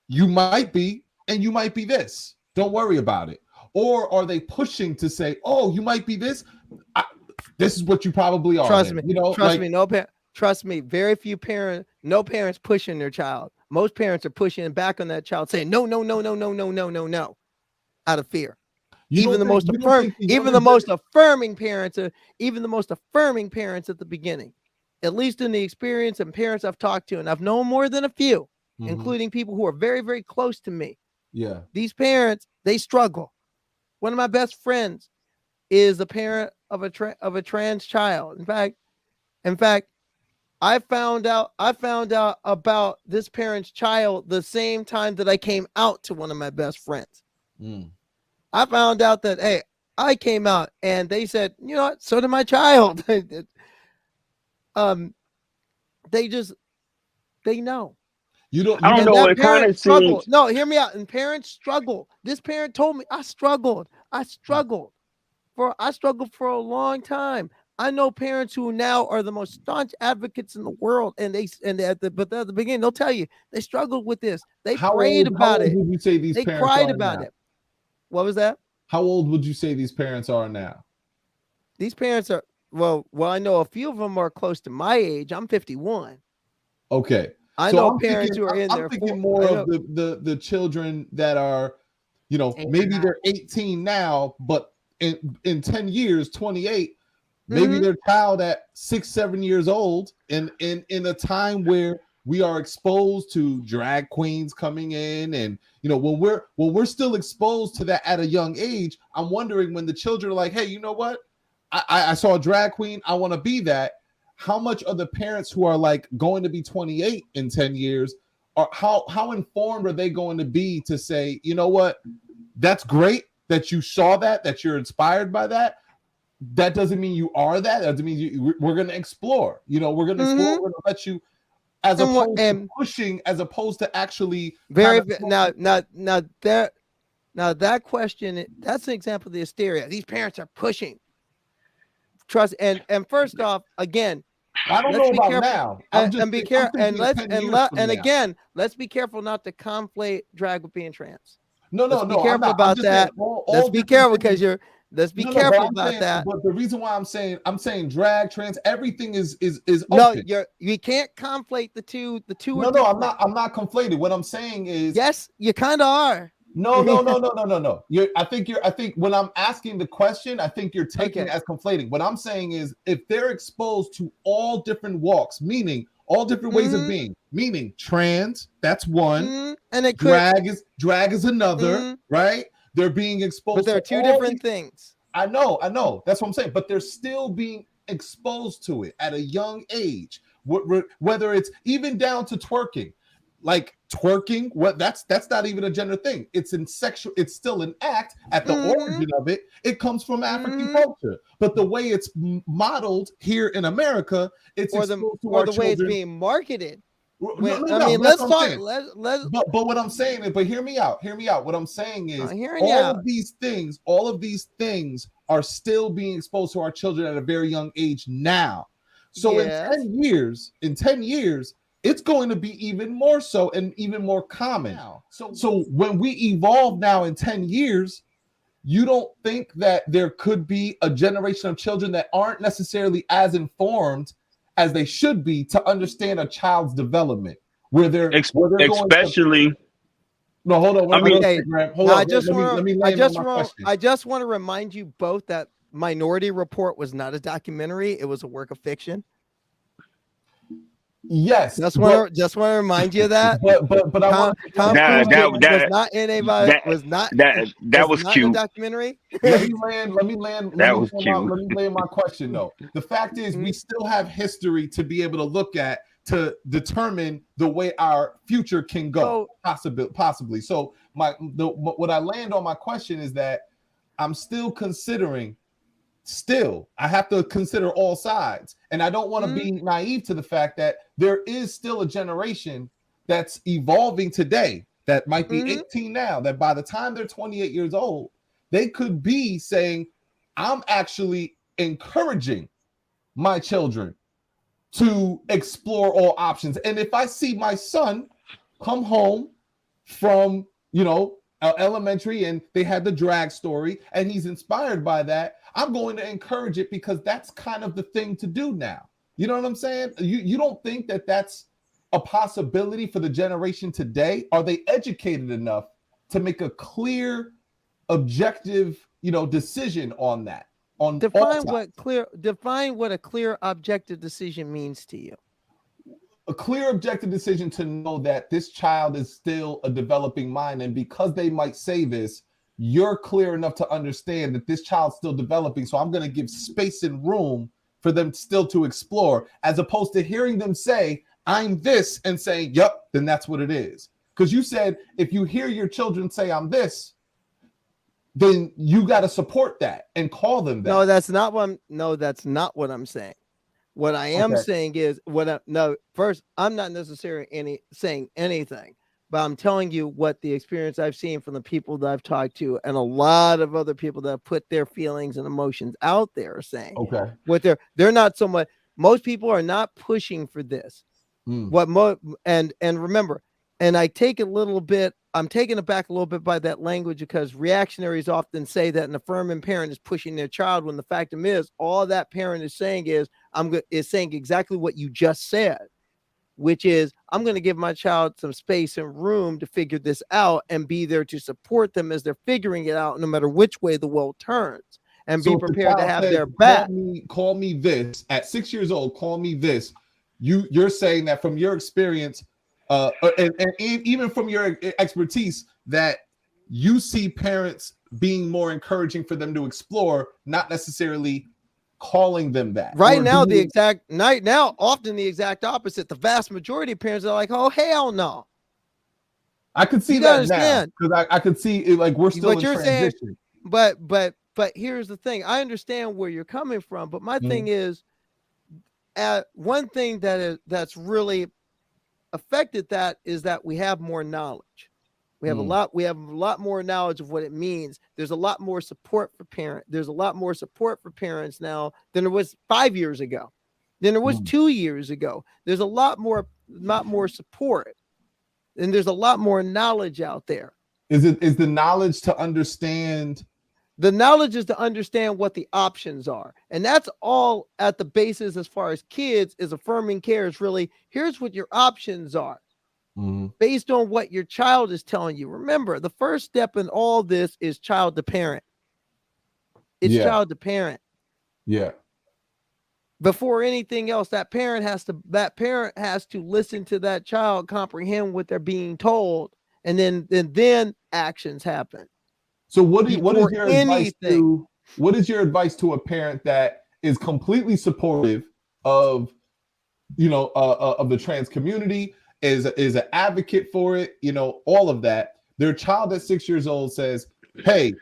A: you might be, and you might be this. Don't worry about it. Or are they pushing to say, oh, you might be this? This is what you probably are.
B: Trust
A: then.
B: me.
A: You know,
B: trust me. Trust me. Very few parents, no parents pushing their child. Most parents are pushing back on that child, saying no, no, no, no, no, no, no, no, no, out of fear. Even the most affirming parents at the beginning, at least in the experience and parents I've talked to, and I've known more than a few, including people who are very, very close to me.
A: Yeah.
B: These parents, they struggle. One of my best friends is a parent of a trans child. In fact, I found out about this parent's child the same time that I came out to one of my best friends. I found out that, hey, I came out and they said, you know what? So did my child. They know.
I: I don't know. It kind of seems.
B: No, hear me out. And parents struggle. This parent told me I struggled for a long time. I know parents who now are the most staunch advocates in the world, and at the beginning they'll tell you they struggled with this. They prayed about it.
A: How old would you say these parents
B: cried
A: are
B: about
A: now?
B: it. What was that?
A: How old would you say these parents are now?
B: These parents are well. I know a few of them are close to my age. I'm 51.
A: Okay.
B: I know parents who are in there.
A: I'm thinking more of the children that are, you know, maybe they're 18 now, but in 10 years, 28, maybe their child at 6, 7 years old, in a time where we are exposed to drag queens coming in, and you know, when we're still exposed to that at a young age, I'm wondering when the children are like, hey, you know what? I saw a drag queen, I want to be that. How much are the parents who are like going to be 28 in 10 years, or how informed are they going to be to say, you know what, that's great that you saw that you're inspired by that. That doesn't mean you are that. That doesn't mean we're going to explore. You know, we're going to explore. We're going to let you, as opposed to pushing, as opposed to actually
B: now that question, that's an example of the hysteria. These parents are pushing. Trust and first off, again,
A: I don't know about now.
B: And be careful. And again, let's be careful not to conflate drag with being trans.
A: No.
B: Be careful about that. Let's be careful because let's be careful about that.
A: But the reason why I'm saying drag, trans, everything is open.
B: No, you can't conflate the two.
A: No, I'm not conflating. What I'm saying is,
B: yes, you kind of are.
A: No. I think when I'm asking the question, I think you're taking it as conflating. What I'm saying is, if they're exposed to all different walks, meaning all different ways of being, meaning trans, that's one, and drag is another, right? They're being exposed.
B: But they're two different things.
A: I know. That's what I'm saying. But they're still being exposed to it at a young age, whether it's even down to twerking. Like twerking, that's not even a gender thing. It's it's still an act. At the origin of it, it comes from African culture. But the way it's modeled here in America, it's
B: or the way it's being marketed.
A: Let's talk. But what I'm saying is, but hear me out. What I'm saying is, all of these things are still being exposed to our children at a very young age now. So in 10 years, it's going to be even more so and even more common. So when we evolve now in 10 years, you don't think that there could be a generation of children that aren't necessarily as informed as they should be to understand a child's development, where they're
I: especially.
A: No, hold on.
B: I just want to remind you both that Minority Report was not a documentary; it was a work of fiction.
A: Yes,
B: just want to remind you of that.
A: But
B: Tom Cruise was not in
I: that was cute.
B: A documentary.
A: Let me land my question though. The fact is, we still have history to be able to look at to determine the way our future can go, possibly. So what I land on my question is that I'm still considering. Still, I have to consider all sides, and I don't want to be naive to the fact that there is still a generation that's evolving today that might be 18 now, that by the time they're 28 years old, they could be saying, I'm actually encouraging my children to explore all options. And if I see my son come home from, elementary and they had the drag story and he's inspired by that, I'm going to encourage it because that's kind of the thing to do now. You know what I'm saying? You don't think that that's a possibility for the generation today? Are they educated enough to make a clear, objective, decision on that?
B: Define what a clear, objective decision means to you.
A: A clear, objective decision to know that this child is still a developing mind, and because they might say this, you're clear enough to understand that this child's still developing. So I'm going to give space and room for them still to explore, as opposed to hearing them say, I'm this, and saying, yep, then that's what it is. Because you said, if you hear your children say, I'm this, then you got to support that and call them that.
B: No, that's not what I'm saying. What I am saying is first, I'm not necessarily saying anything, but I'm telling you what the experience I've seen from the people that I've talked to, and a lot of other people that have put their feelings and emotions out there are saying.
A: Okay.
B: What they're not so much. Most people are not pushing for this. And remember, and I'm taken aback a little bit by that language, because reactionaries often say that an affirming parent is pushing their child, when the fact is all that parent is saying is saying exactly what you just said, which is, I'm going to give my child some space and room to figure this out and be there to support them as they're figuring it out, no matter which way the world turns, and be prepared to have their back.
A: Call me this at 6 years old. Call me this. You're saying that from your experience, and even from your expertise, that you see parents being more encouraging for them to explore, not necessarily calling them that.
B: Right now, often the exact opposite. The vast majority of parents are like, oh, hell no.
A: I could see that now, because I could see it, like, we're still in transition.
B: Saying, but here's the thing. I understand where you're coming from, but my thing is, one thing that's really affected that is that we have more knowledge. We have a lot more knowledge of what it means. There's a lot more support for parents. There's a lot more support for parents now than there was 5 years ago, than there was 2 years ago. There's a lot more support, and there's a lot more knowledge out there.
A: Is the knowledge to understand?
B: The knowledge is to understand what the options are. And that's all at the basis as far as kids is affirming care is really, here's what your options are based on what your child is telling you. Remember, the first step in all this is child to parent. It's child to parent.
A: Yeah.
B: Before anything else, that parent has to listen to that child, comprehend what they're being told, and then actions happen.
A: So what is your advice to a parent that is completely supportive of the trans community, is an advocate for it, all of that? Their child at 6 years old says, hey,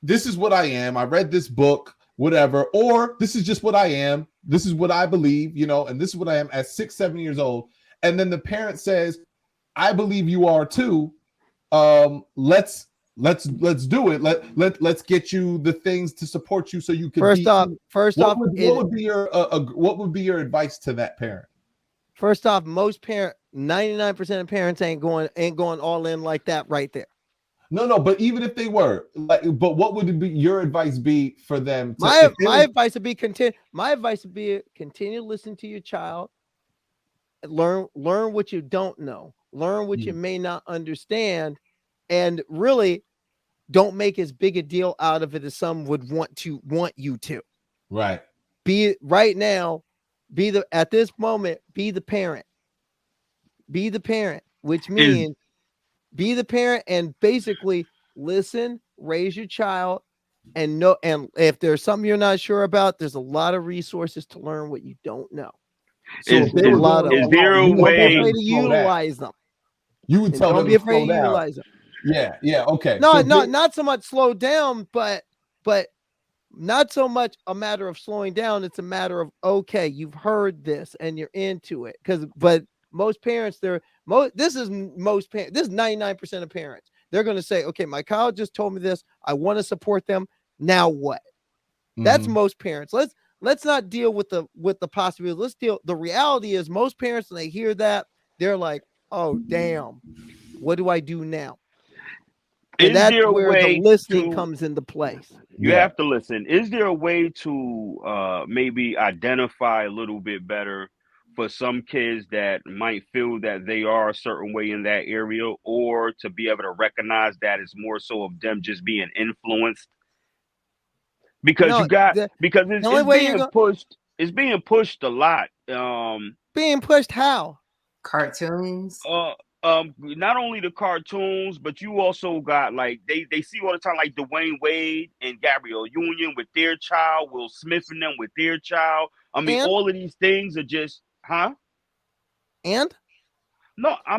A: this is what I am. I read this book, whatever, or this is just what I am. This is what I believe, and this is what I am at 6, 7 years old. And then the parent says, I believe you are too. Let's do it. Let's get you the things to support you so you can. What would be your advice to that parent?
B: First off, 99% of parents ain't going all in like that right there.
A: No, but even if they were, but what would your advice be for them?
B: My advice would be continue to listen to your child, learn what you don't know, learn what you may not understand, and really don't make as big a deal out of it as some would want you to.
A: Right.
B: At this moment, be the parent. Be the parent, which means be the parent and basically listen, raise your child, and know. And if there's something you're not sure about, there's a lot of resources to learn what you don't know. So
I: is there a way
B: to utilize them?
A: You would tell them
B: don't be afraid to
A: slow down.
B: utilize them.
A: Yeah. Okay.
B: No,
A: So
B: not so much slow down, but not so much a matter of slowing down. It's a matter of, okay, you've heard this and you're into it. But most parents, this is 99% of parents. They're going to say, okay, my college just told me this. I want to support them. Now what? That's most parents. Let's not deal with the possibility. Let's deal. The reality is most parents, when they hear that, they're like, oh, damn, what do I do now? And that's where the listening comes into place.
I: You have to listen. Is there a way to maybe identify a little bit better for some kids that might feel that they are a certain way in that area, or to be able to recognize that it's more so of them just being influenced? Because it's being pushed a lot.
B: Being pushed how?
H: Cartoons.
I: Not only the cartoons, but you also got like they see all the time, like Dwayne Wade and Gabrielle Union with their child, Will Smith and them with their child. I mean, all of these things are just,
B: And
I: no,
A: I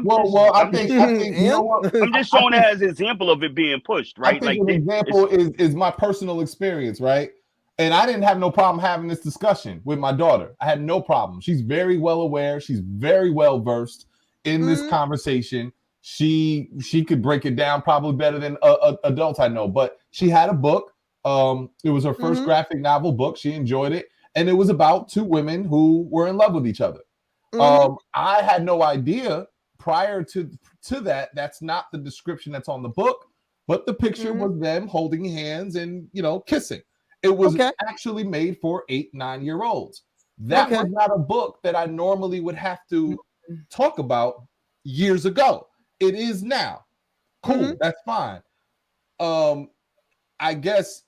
A: think you know what?
I: I'm just showing that as an example of it being pushed, right?
A: I think an example is my personal experience, right? And I didn't have no problem having this discussion with my daughter. I had no problem. She's very well aware. She's very well versed in this conversation. She could break it down probably better than adults I know. But she had a book. It was her first graphic novel book. She enjoyed it, and it was about two women who were in love with each other. I had no idea prior to that. That's not the description that's on the book, but the picture was them holding hands and kissing. It was actually made for 8-9-year-olds. That was not a book that I normally would have to talk about years ago. It is now. Cool, that's fine. I guess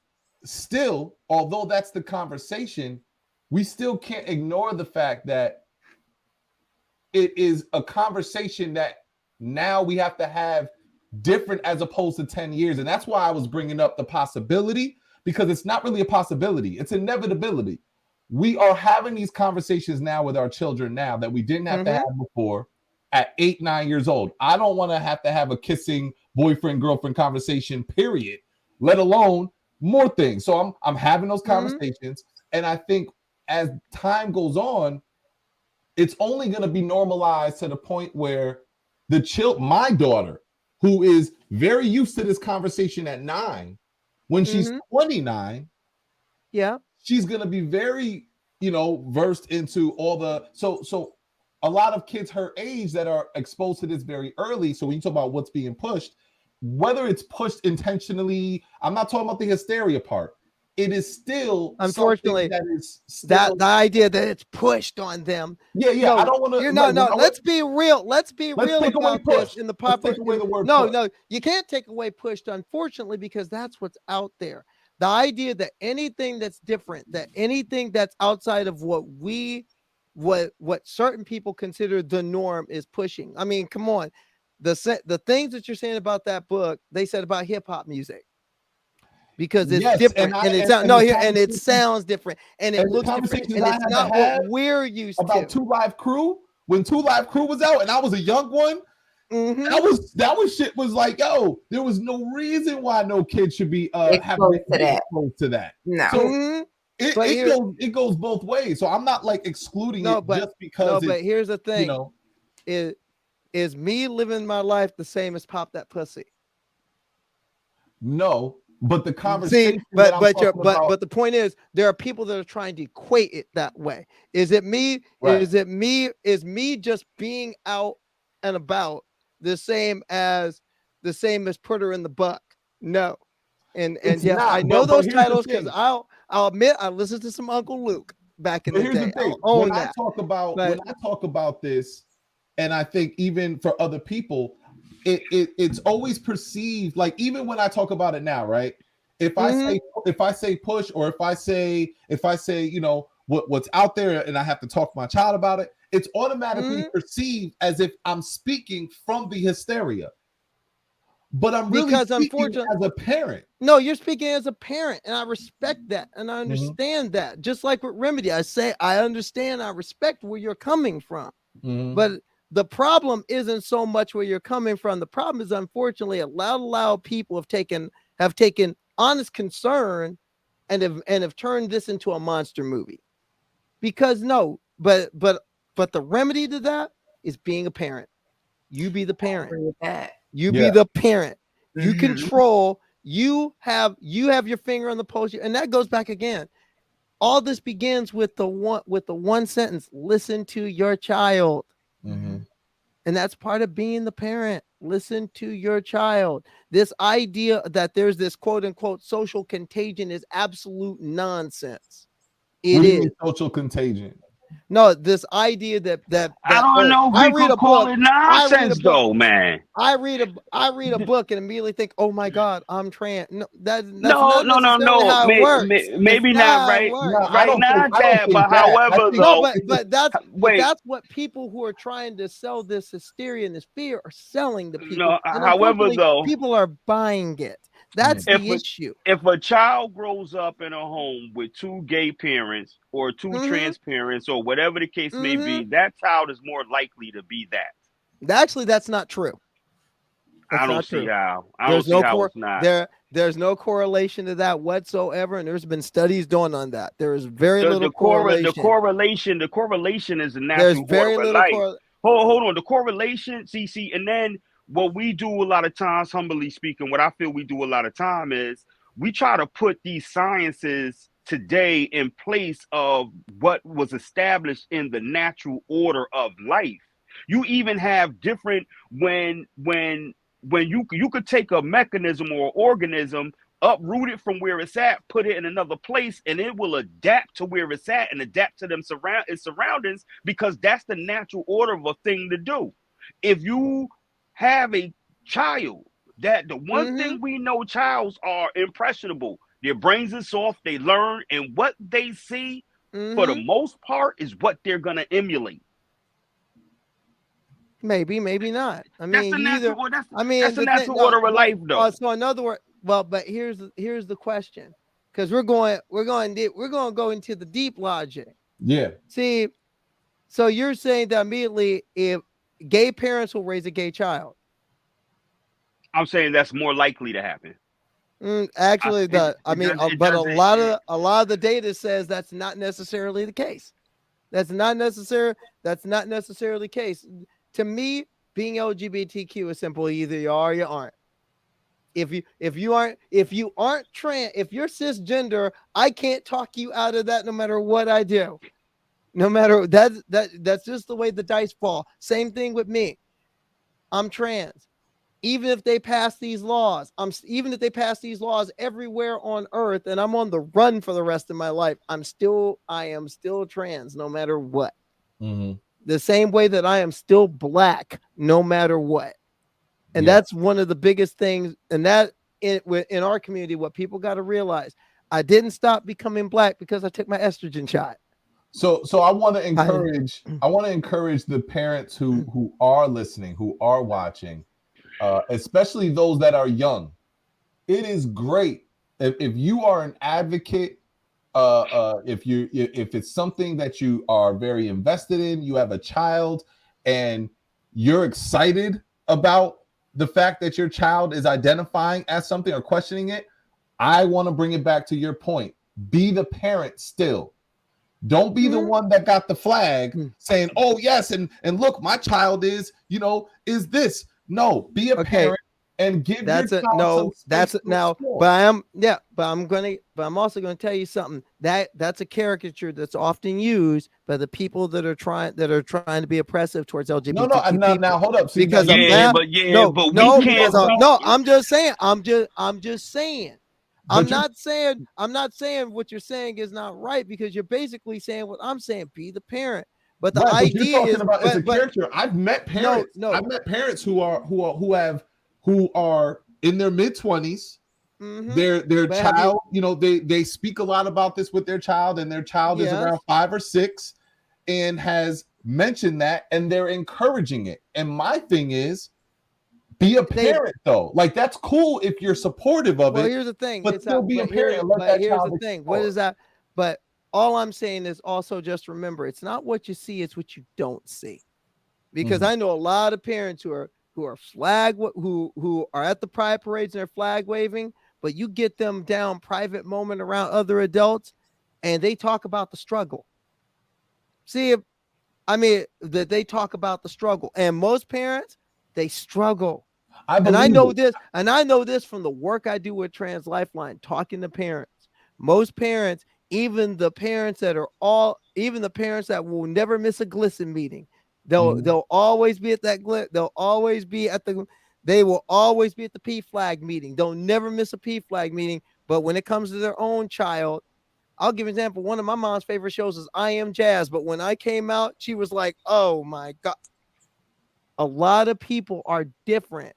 A: still, although that's the conversation, we still can't ignore the fact that it is a conversation that now we have to have different as opposed to 10 years. And that's why I was bringing up the possibility, because it's not really a possibility. It's inevitability. We are having these conversations now with our children now that we didn't have to have before at 8-9 years old. I don't want to have a kissing boyfriend, girlfriend conversation, period, let alone more things. So I'm having those conversations. And I think as time goes on, it's only going to be normalized to the point where my daughter, who is very used to this conversation at 9, when she's 29, she's going to be very, versed into all the, so a lot of kids her age that are exposed to this very early. So when you talk about what's being pushed, whether it's pushed intentionally, I'm not talking about the hysteria part. It is still,
B: unfortunately,
A: that is
B: the idea that it's pushed on them.
A: Yeah.
B: No,
A: I don't want to.
B: Let's be real. Let's be real about this in the popular. No, you can't take away pushed, unfortunately, because that's what's out there. The idea that anything that's different, that anything that's outside of what certain people consider the norm is pushing. I mean, come on, the things that you're saying about that book, they said about hip hop music. Because it's different, and it sounds different, and it looks different, and it's not what we're used to.
A: About 2 Live Crew, when 2 Live Crew was out, and I was a young one, that was shit was like, yo, there was no reason why no kid should be exposed to that.
H: No.
A: So it goes both ways. So I'm not like excluding just because.
B: But here's the thing: is me living my life the same as Pop That Pussy?
A: No. But the conversation,
B: but the point is, there are people that are trying to equate it that way. Is it me? Right. Is me just being out and about the same as put her in the buck? No, and yes, I know those titles because I'll admit I listened to some Uncle Luke back in the day.
A: When I talk about this, and I think even for other people, it's always perceived like, even when I talk about it now, right? If I say push, or if I say what's out there, and I have to talk to my child about it, it's automatically perceived as if I'm speaking from the hysteria. But I'm really speaking as a parent.
B: No, you're speaking as a parent, and I respect that, and I understand that. Just like with Remedy, I say I understand, I respect where you're coming from. the problem isn't so much where you're coming from. The problem is, unfortunately, a lot of people have taken honest concern and have turned this into a monster movie. Because but the remedy to that is being a parent. You be the parent. You be the parent. You control. You have your finger on the pulse, and that goes back again. All this begins with the one sentence: listen to your child.
A: Mm-hmm.
B: And that's part of being the parent. Listen to your child. This idea that there's this quote unquote social contagion is absolute nonsense.
A: What do you mean social contagion?
B: No, this idea that
I: I don't know if we could call it nonsense though, man.
B: I read a book and immediately think, oh my God, I'm trans. No, that's
I: no.
B: how it works.
I: Maybe not right. Right now, Dad. But however, though,
B: but that's what people who are trying to sell this hysteria and this fear are selling to people.
I: No, however, though,
B: people are buying it. That's the issue.
I: If a child grows up in a home with two gay parents or two trans parents or whatever the case may be, that child is more likely to be that.
B: Actually, that's not true.
I: I don't see how. I don't see how it's not.
B: There's no correlation to that whatsoever, and there's been studies done on that. There is very little correlation.
I: The correlation is the natural.
B: There's very little
I: Hold on. The correlation, see, and then what we do a lot of times, humbly speaking, what I feel we do a lot of time is we try to put these sciences today in place of what was established in the natural order of life. You even have different when you could take a mechanism or organism, uproot it from where it's at, put it in another place, and it will adapt to where it's at and adapt to its surroundings, because that's the natural order of a thing to do. If you have a child, that the one thing we know, childs are impressionable. Their brains are soft, they learn, and what they see for the most part is what they're going to emulate.
B: Maybe not. I mean,
I: that's the natural order of life, though.
B: So in other words, but here's the question, because we're going to go into the deep logic.
A: Yeah.
B: See, so you're saying that immediately, if gay parents will raise a gay child,
I: I'm saying that's more likely to happen.
B: Actually, but a lot of the data says that's not necessarily the case. That's not necessarily the case. To me, being LGBTQ is simple. Either you are or you aren't. If you aren't trans, if you're cisgender, I can't talk you out of that no matter what I do. No matter that's just the way the dice fall. Same thing with me. I'm trans. Even if they pass these laws, everywhere on earth, and I'm on the run for the rest of my life, I am still trans no matter what.
A: Mm-hmm.
B: The same way that I am still black no matter what. And that's one of the biggest things. And that in our community, what people got to realize, I didn't stop becoming black because I took my estrogen shot.
A: So I want to encourage the parents who are listening, who are watching, especially those that are young. It is great if you are an advocate. If it's something that you are very invested in, you have a child and you're excited about the fact that your child is identifying as something or questioning it, I want to bring it back to your point. Be the parent still. Don't be the one that got the flag saying, oh yes, and look, my child is this. No, be a parent and give your child
B: but I'm also going to tell you something. That's a caricature that's often used by the people that are trying to be oppressive towards LGBT.
A: No, now hold up. See,
B: because I'm just saying. I'm not saying what you're saying is not right, because you're basically saying what I'm saying. Be the parent. But the idea is
A: a character. I've met parents. I've met parents who are in their mid-20s. Their child, they speak a lot about this with their child, and their child is around 5 or 6 and has mentioned that, and they're encouraging it. And my thing is, be a parent, though. Like, that's cool if you're supportive of it.
B: Well, here's the thing.
A: But still be a parent. Here's
B: the thing. What is that? But all I'm saying is also just remember, it's not what you see, it's what you don't see. because I know a lot of parents who are who are at the pride parades and they're flag waving, but you get them down private moment around other adults and they talk about the struggle. That they talk about the struggle, and most parents, they struggle. I know this from the work I do with Trans Lifeline, talking to parents. Most parents, even the parents that will never miss a GLSEN meeting, they'll always be at that they will always be at the P flag meeting. They'll never miss a P flag meeting. But when it comes to their own child, I'll give an example. One of my mom's favorite shows is I Am Jazz. But when I came out, she was like, oh my God. A lot of people are different.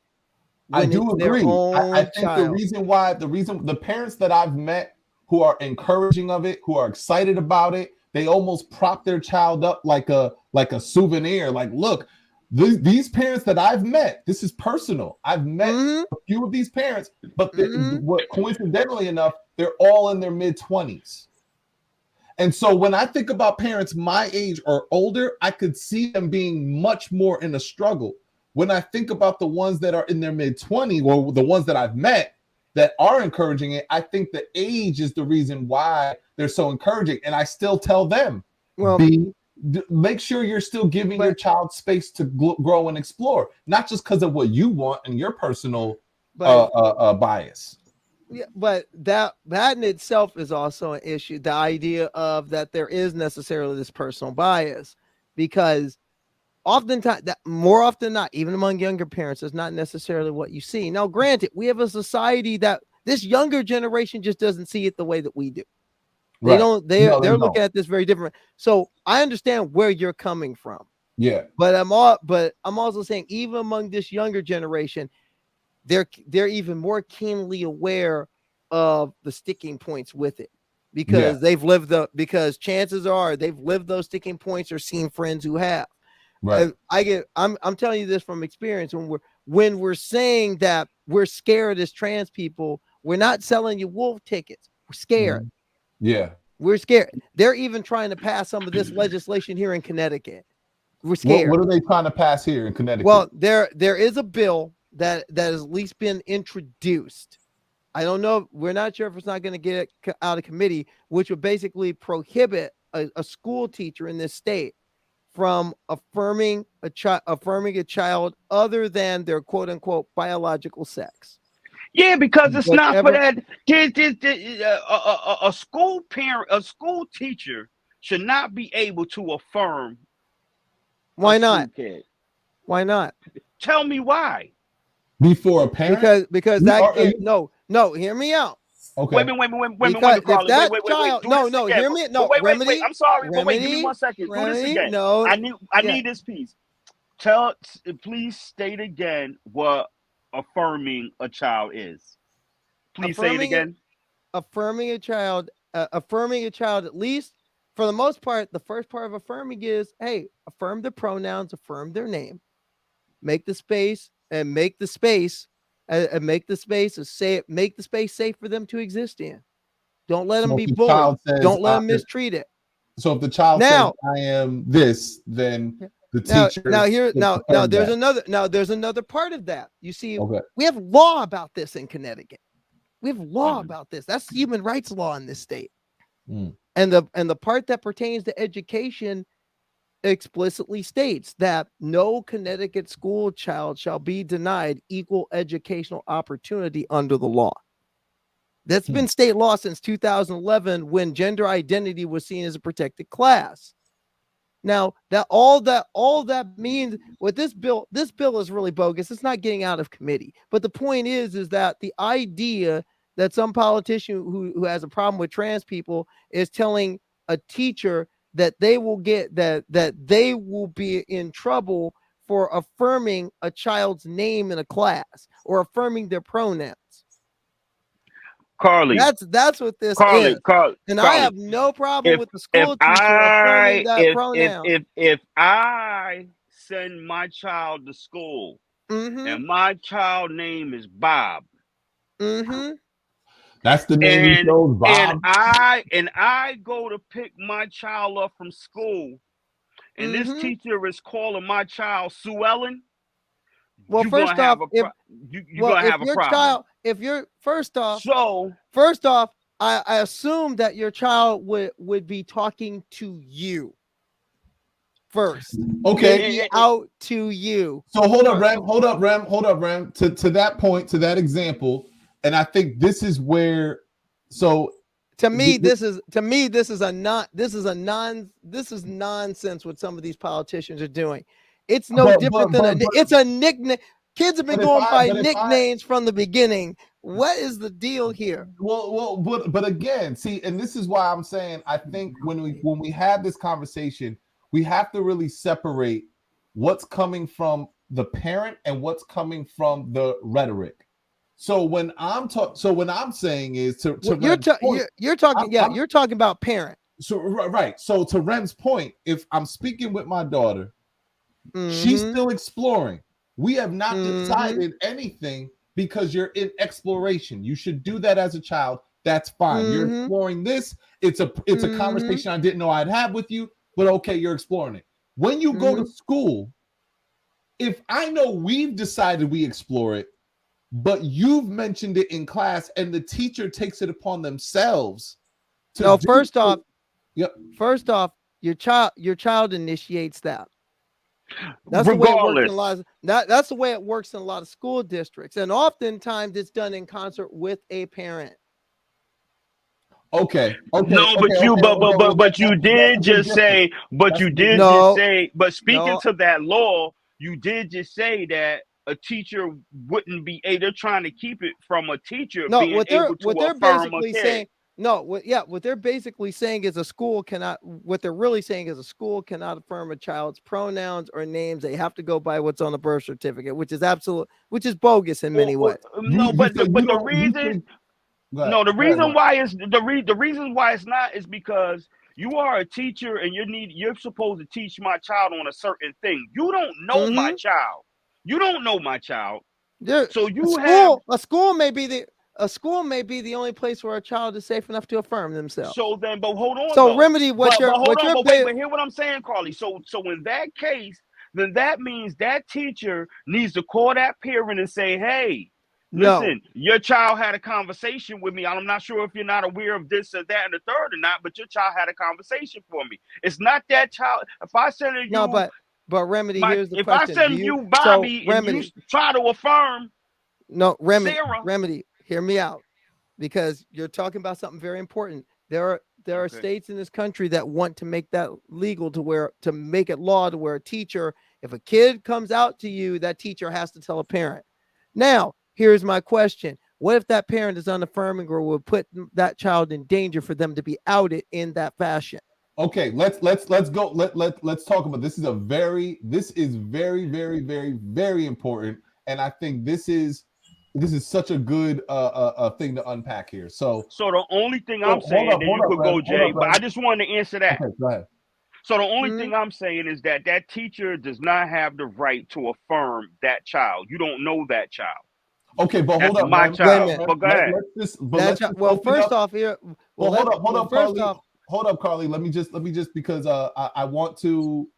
A: I do agree. I think
B: child.
A: the reason the parents that I've met who are encouraging of it, who are excited about it, they almost prop their child up like a souvenir. Like, look, these parents that I've met, this is personal. I've met a few of these parents, but coincidentally enough, they're all in their mid-20s. And so when I think about parents my age or older, I could see them being much more in a struggle. When I think about the ones that are in their mid-20s, or the ones that I've met that are encouraging it, I think the age is the reason why they're so encouraging. And I still tell them, make sure you're still giving your child space to grow and explore, not just because of what you want and your personal bias.
B: Yeah, but that in itself is also an issue. The idea of that there is necessarily this personal bias, because oftentimes, more often than not, even among younger parents, is not necessarily what you see. Now, granted, we have a society that this younger generation just doesn't see it the way that we do. They don't. They're looking at this very different. So I understand where you're coming from.
A: Yeah.
B: But I'm also saying, even among this younger generation, they're even more keenly aware of the sticking points with it, because because chances are they've lived those sticking points or seen friends who have.
A: Right.
B: I'm telling you this from experience. When we're saying that we're scared as trans people, we're not selling you wolf tickets. We're scared.
A: Yeah.
B: We're scared. They're even trying to pass some of this legislation here in Connecticut. We're scared.
A: What are they trying to pass here in Connecticut?
B: Well, there is a bill that has at least been introduced. I don't know. We're not sure if it's not going to get out of committee, which would basically prohibit a school teacher in this state from affirming a child other than their quote unquote biological sex.
I: Yeah, because it's not for that. A school parent, a school teacher should not be able to affirm.
B: Why not? Why not?
I: Tell me why.
A: Before a parent?
B: Because no, hear me out.
I: Okay. Wait, Carlos. Wait.
B: Hear me. No,
I: wait. I'm sorry, but wait, give me 1 second. Do this again.
B: No,
I: I need this piece. Please state again what affirming a child is. Please say it again.
B: Affirming a child, at least for the most part, the first part of affirming is, hey, affirm the pronouns, affirm their name, make the space safe for them to exist in. Don't let them be bullied. Don't let them mistreat it.
A: So if the child says I am this, then the teacher.
B: There's another part of that. You see, we have law about this in Connecticut. We have law about this. That's human rights law in this state. And the part that pertains to education explicitly states that no Connecticut school child shall be denied equal educational opportunity under the law. That's been state law since 2011, when gender identity was seen as a protected class. Now, all that means with this bill is really bogus. It's not getting out of committee. But the point is that the idea that some politician who has a problem with trans people is telling a teacher that they will be in trouble for affirming a child's name in a class or affirming their pronouns.
I: Carly,
B: that's what this is. And I have no problem with the school teacher affirming that pronoun.
I: If I send my child to school and my child name is Bob,
A: that's the name he chose, Bob.
I: And I go to pick my child up from school, and this teacher is calling my child Sue Ellen,
B: well,
I: you're
B: first
I: gonna have
B: off,
I: a you're gonna have a problem.
B: If you're first off, I assume that your child would be talking to you first.
A: Okay,
B: out to you.
A: So hold up, Rem. To that point, to that example, and I think this is where. So
B: to me, this is nonsense what some of these politicians are doing. It's no different than it's a nickname. Kids have been going by nicknames from the beginning. What is the deal here?
A: But again, see, and this is why I'm saying I think when we have this conversation, we have to really separate what's coming from the parent and what's coming from the rhetoric. So when I'm saying is to
B: you're talking about parent.
A: So right. So to Rem's point, if I'm speaking with my daughter, she's still exploring. We have not decided anything because you're in exploration. You should do that as a child. That's fine. You're exploring this. It's a conversation I didn't know I'd have with you, but okay, you're exploring it. When you go to school, if I know we've decided we explore it, but you've mentioned it in class and the teacher takes it upon themselves to
B: first off, your child initiates that. That's the way it works in a lot of, that's the way it works in a lot of school districts, and oftentimes it's done in concert with a parent.
A: Okay.
I: But you did just say, but speaking to that law, you did just say that a teacher wouldn't be they're trying to keep it from a teacher being able to affirm a kid.
B: What they're basically saying is a school cannot affirm a child's pronouns or names. They have to go by what's on the birth certificate, which is bogus in many ways.
I: The reason why it's not is because you are a teacher and you're supposed to teach my child on a certain thing. You don't know my child. You don't know my child. So a school may be the only place where a child is safe enough to affirm themselves. So then, but hold on.
B: So Remedy, but hear
I: what I'm saying, Carly. So in that case, then that means that teacher needs to call that parent and say, hey, listen, your child had a conversation with me. I'm not sure if you're not aware of this or that and the third or not, but your child had a conversation for me. It's not that child. If I send you,
B: but Remedy, here's the question.
I: If I send you Bobby and you try to affirm,
B: Sarah. Remedy, hear me out, because you're talking about something very important. There are states in this country that want to make that legal to make it law to where a teacher, if a kid comes out to you, that teacher has to tell a parent. Now, here's my question. What if that parent is unaffirming or will put that child in danger for them to be outed in that fashion?
A: Okay, let's go. Let's talk about this. This is very, very, very, very important. And I think this is such a good thing to unpack here. So
I: the only thing I'm saying, and you could go, Jay, but I just wanted to answer that.
A: Okay, go ahead.
I: So the only thing I'm saying is that teacher does not have the right to affirm that child. You don't know that child.
A: Okay, but hold up,
I: my child. But go ahead.
A: Hold up, Carly. Let me just because I want to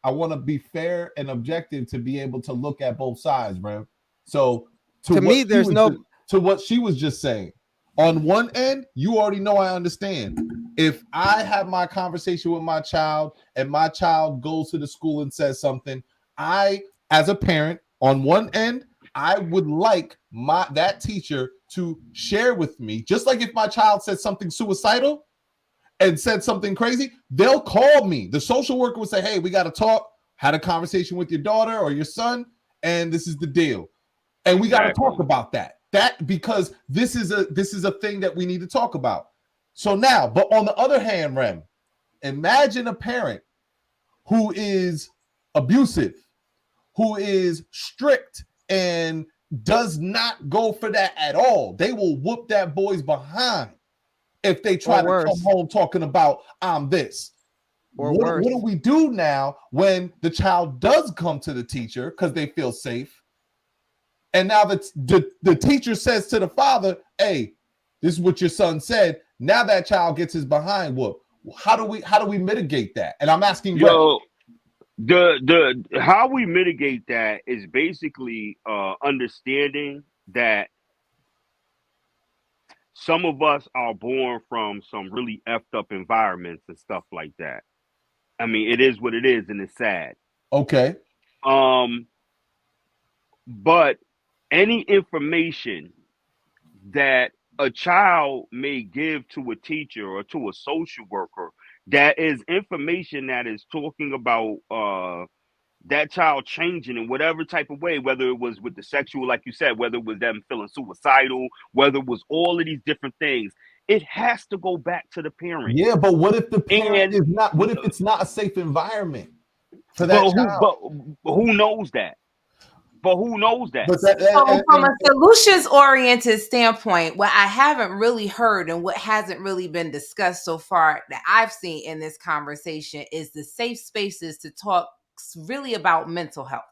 A: be fair and objective to be able to look at both sides, bro. So to me, to what she was just saying. On one end, you already know I understand. If I have my conversation with my child and my child goes to the school and says something, I, as a parent, on one end, I would like that teacher to share with me, just like if my child said something suicidal and said something crazy, they'll call me. The social worker will say, hey, we got to talk, had a conversation with your daughter or your son, and this is the deal. And we got to talk about that. Because this is a thing that we need to talk about. So now, but on the other hand, Rem, imagine a parent who is abusive, who is strict, and does not go for that at all. They will whoop that boy's behind if they try to come home talking about I'm this. What do we do now when the child does come to the teacher because they feel safe? And now the teacher says to the father, hey, this is what your son said. Now that child gets his behind whooped. How do we mitigate that? And I'm asking
I: The how we mitigate that is basically understanding that some of us are born from some really effed up environments and stuff like that. I mean, it is what it is, and it's sad.
A: Okay.
I: But any information that a child may give to a teacher or to a social worker that is information that is talking about that child changing in whatever type of way, whether it was with the sexual, like you said, whether it was them feeling suicidal, whether it was all of these different things, it has to go back to the parent.
A: Yeah, but what if the parent is not? What if it's not a safe environment for that child?
I: But who knows that? But who knows that?
H: So from a solutions-oriented standpoint, what I haven't really heard and what hasn't really been discussed so far that I've seen in this conversation is the safe spaces to talk really about mental health.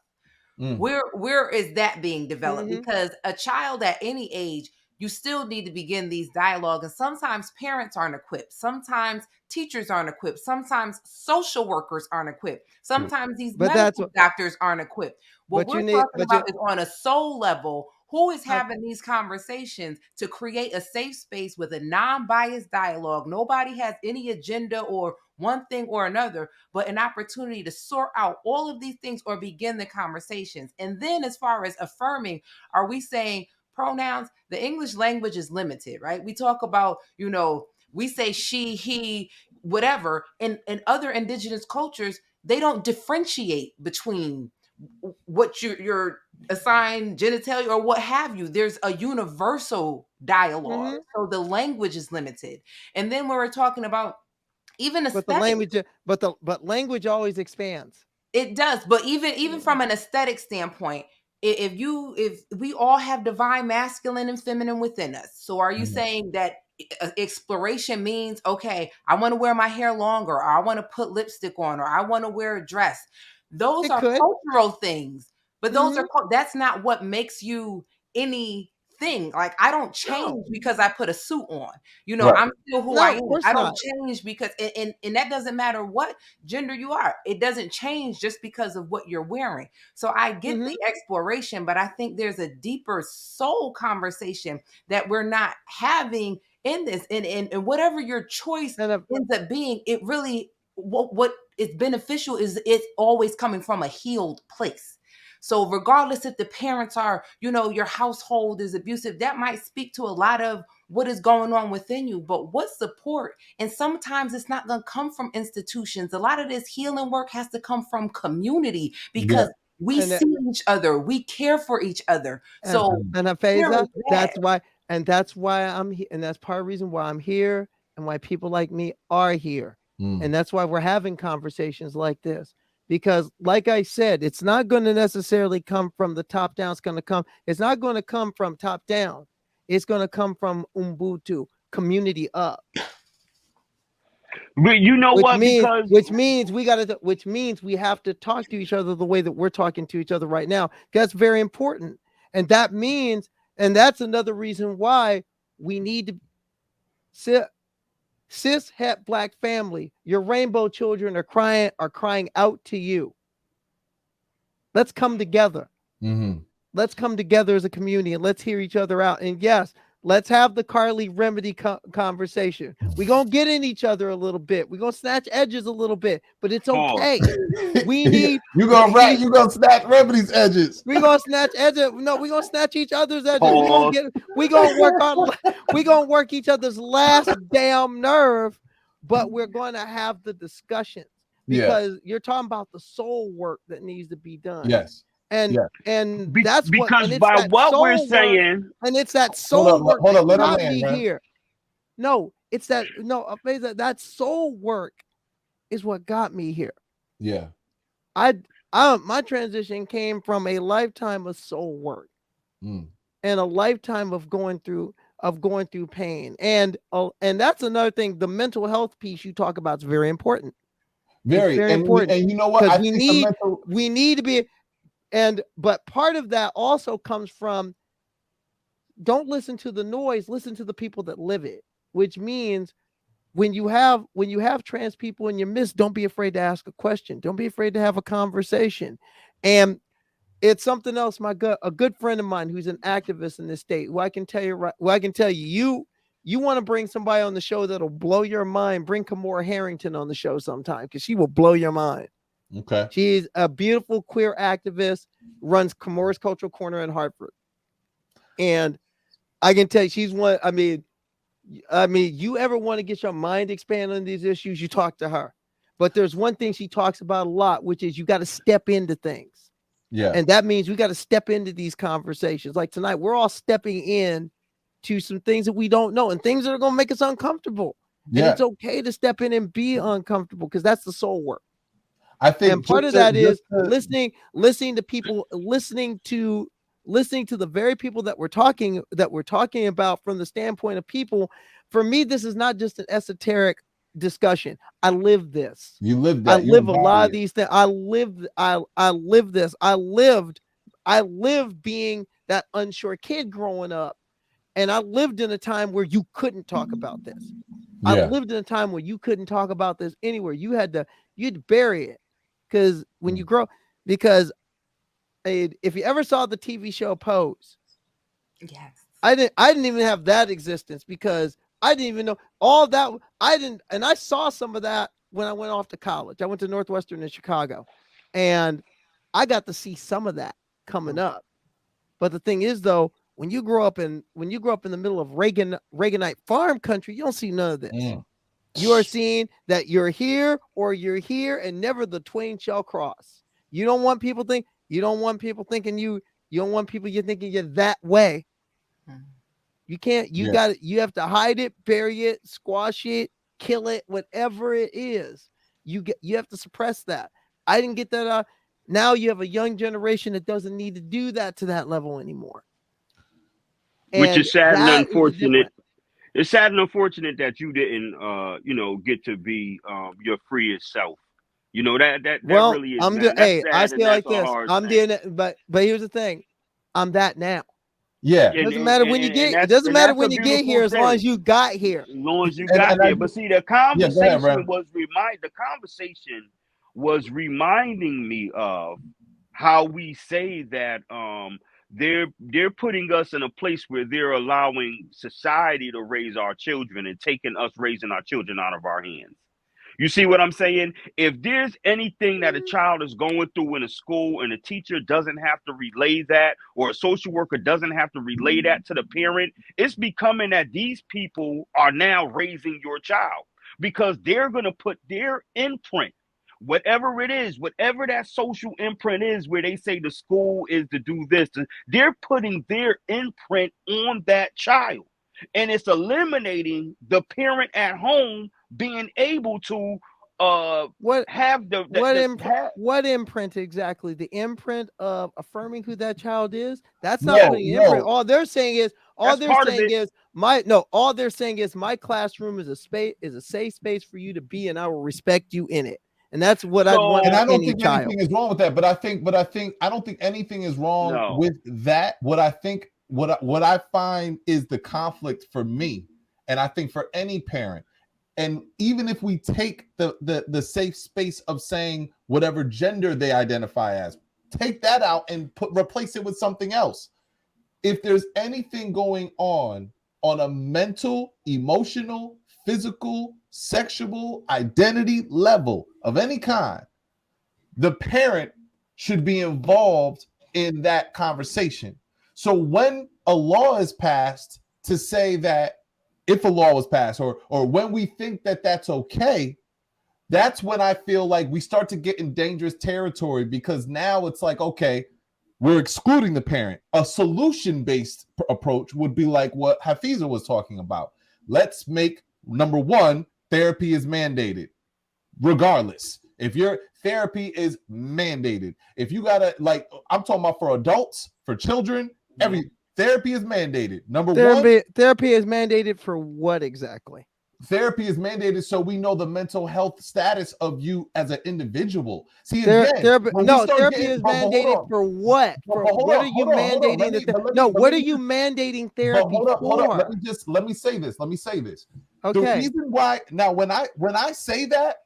H: Where is that being developed? Because a child at any age, you still need to begin these dialogue. And sometimes parents aren't equipped. Sometimes teachers aren't equipped. Sometimes social workers aren't equipped. Sometimes these medical doctors aren't equipped. What we're talking about is on a soul level. Who is having these conversations to create a safe space with a non-biased dialogue? Nobody has any agenda or one thing or another, but an opportunity to sort out all of these things or begin the conversations. And then as far as affirming, are we saying pronouns? The English language is limited, right? We talk about, we say she, he, whatever. In other indigenous cultures, they don't differentiate between what your assigned genitalia or what have you. There's a universal dialogue. So the language is limited. And then when we're talking about even aesthetics,
B: but language always expands.
H: It does. But even from an aesthetic standpoint, if we all have divine masculine and feminine within us, so are you saying that exploration means, okay, I want to wear my hair longer, or I want to put lipstick on, or I want to wear a dress? Those are cultural things, but those are that's not what makes you anything. Like, I don't change because I put a suit on. I'm still who I am. I don't change because and that doesn't matter what gender you are. It doesn't change just because of what you're wearing. So I get the exploration, but I think there's a deeper soul conversation that we're not having in this. And whatever your choice ends up being, it really what is beneficial is it's always coming from a healed place. So regardless if the parents are, your household is abusive, that might speak to a lot of what is going on within you. But what support? And sometimes it's not going to come from institutions. A lot of this healing work has to come from community because we see each other, we care for each other. So
B: that's why I'm here, and that's part of the reason why I'm here and why people like me are here. And that's why we're having conversations like this. Because like I said, it's not going to necessarily come from the top down. It's not going to come from top down. It's going to come from Ubuntu, community up.
I: But you know what?
B: Which means we have to talk to each other the way that we're talking to each other right now. That's very important. And that means, and that's another reason why we need to cis het Black family, your rainbow children are crying out to you. Let's come together. Let's come together as a community and let's hear each other out. And yes, let's have the Carly remedy conversation. We're going to get in each other a little bit. We're going to snatch edges a little bit, but it's okay. We need
A: you're going to snatch remedy's edges.
B: We're going to snatch edges. No, we're going to snatch each other's edges. We're going to work each other's last damn nerve, but we're going to have the discussions because you're talking about the soul work that needs to be done.
A: Yes.
B: And that's
I: because by what we're saying,
B: and it's that soul work that got me here. No, it's that that soul work is what got me here.
A: Yeah,
B: my transition came from a lifetime of soul work and a lifetime of going through pain, and that's another thing. The mental health piece you talk about is very important.
A: Very important, and you know what?
B: We need to be. But part of that also comes from don't listen to the noise, listen to the people that live it, which means when you have trans people in your midst, don't be afraid to ask a question. Don't be afraid to have a conversation. And it's something else. A good friend of mine who's an activist in this state, who I can tell you, you want to bring somebody on the show that'll blow your mind. Bring Kamora Harrington on the show sometime, because she will blow your mind.
A: Okay.
B: She's a beautiful queer activist, runs Kamora's Cultural Corner in Hartford. And I can tell you, she's one. I mean, you ever want to get your mind expanded on these issues, you talk to her. But there's one thing she talks about a lot, which is you got to step into things.
A: Yeah.
B: And that means we got to step into these conversations. Like tonight, we're all stepping in to some things that we don't know and things that are going to make us uncomfortable. Yeah. And it's okay to step in and be uncomfortable, because that's the soul work.
A: I think,
B: and part of that is listening to people, listening to the very people that we're talking about from the standpoint of people. For me, this is not just an esoteric discussion. I live this.
A: You live that.
B: I live a lot of these things. I live this. I lived being that unsure kid growing up, and I lived in a time where you couldn't talk about this. Yeah. I lived in a time where you couldn't talk about this anywhere. You'd bury it, because when you grow, because if you ever saw the TV show Pose,
H: yes,
B: I didn't even have that existence, because I didn't even know all that. And I saw some of that when I went off to college. I went to Northwestern in Chicago, and I got to see some of that coming up. But the thing is, though, when you grow up in the middle of Reaganite farm country, you don't see none of this. Mm. You are seeing that you're here or you're here, and never the twain shall cross. You don't want people thinking you're thinking you're that way. You can't, you have to hide it, bury it, squash it, kill it, whatever it is. You have to suppress that. I didn't get that. Now you have a young generation that doesn't need to do that to that level anymore.
I: Which is sad and unfortunate. It's sad and unfortunate that you didn't, get to be your freest self. You know, that really is.
B: I say like this. I'm doing it, but here's the thing. I'm that now.
A: Yeah.
B: It doesn't matter when you get. It doesn't matter when you get here, as long as you got here.
I: As long as you got here. But see, the conversation was reminding me of how we say that they're putting us in a place where they're allowing society to raise our children and taking us raising our children out of our hands. You see what I'm saying? If there's anything that a child is going through in a school and a teacher doesn't have to relay that, or a social worker doesn't have to relay that to the parent, it's becoming that these people are now raising your child, because they're going to put their imprint, whatever it is, whatever that social imprint is, where they say the school is to do this, they're putting their imprint on that child. And it's eliminating the parent at home being able to what
B: imprint exactly? The imprint of affirming who that child is? That's not putting imprint. All they're saying is my classroom is a safe space for you to be, and I will respect you in it. And that's what I want.
A: And I don't think anything is wrong with that, but I don't think anything is wrong with that. What I find is the conflict for me, and I think for any parent. And even if we take the safe space of saying whatever gender they identify as, take that out and replace it with something else. If there's anything going on a mental, emotional, physical, sexual, identity level of any kind, the parent should be involved in that conversation. So when a law is passed to say that, if a law was passed, or when we think that that's okay, that's when I feel like we start to get in dangerous territory, because now it's like, okay, we're excluding the parent. A solution-based approach would be like what Hafiza was talking about. Let's make, number one, therapy is mandated, regardless. If your therapy is mandated, if you gotta, like, I'm talking about for adults, for children, therapy is mandated.
B: Therapy is mandated for what exactly?
A: Therapy is mandated so we know the mental health status of you as an individual. See,
B: therapy is mandated for what? What are you mandating? What are you mandating therapy for?
A: Let me say this. The reason why now when I say that,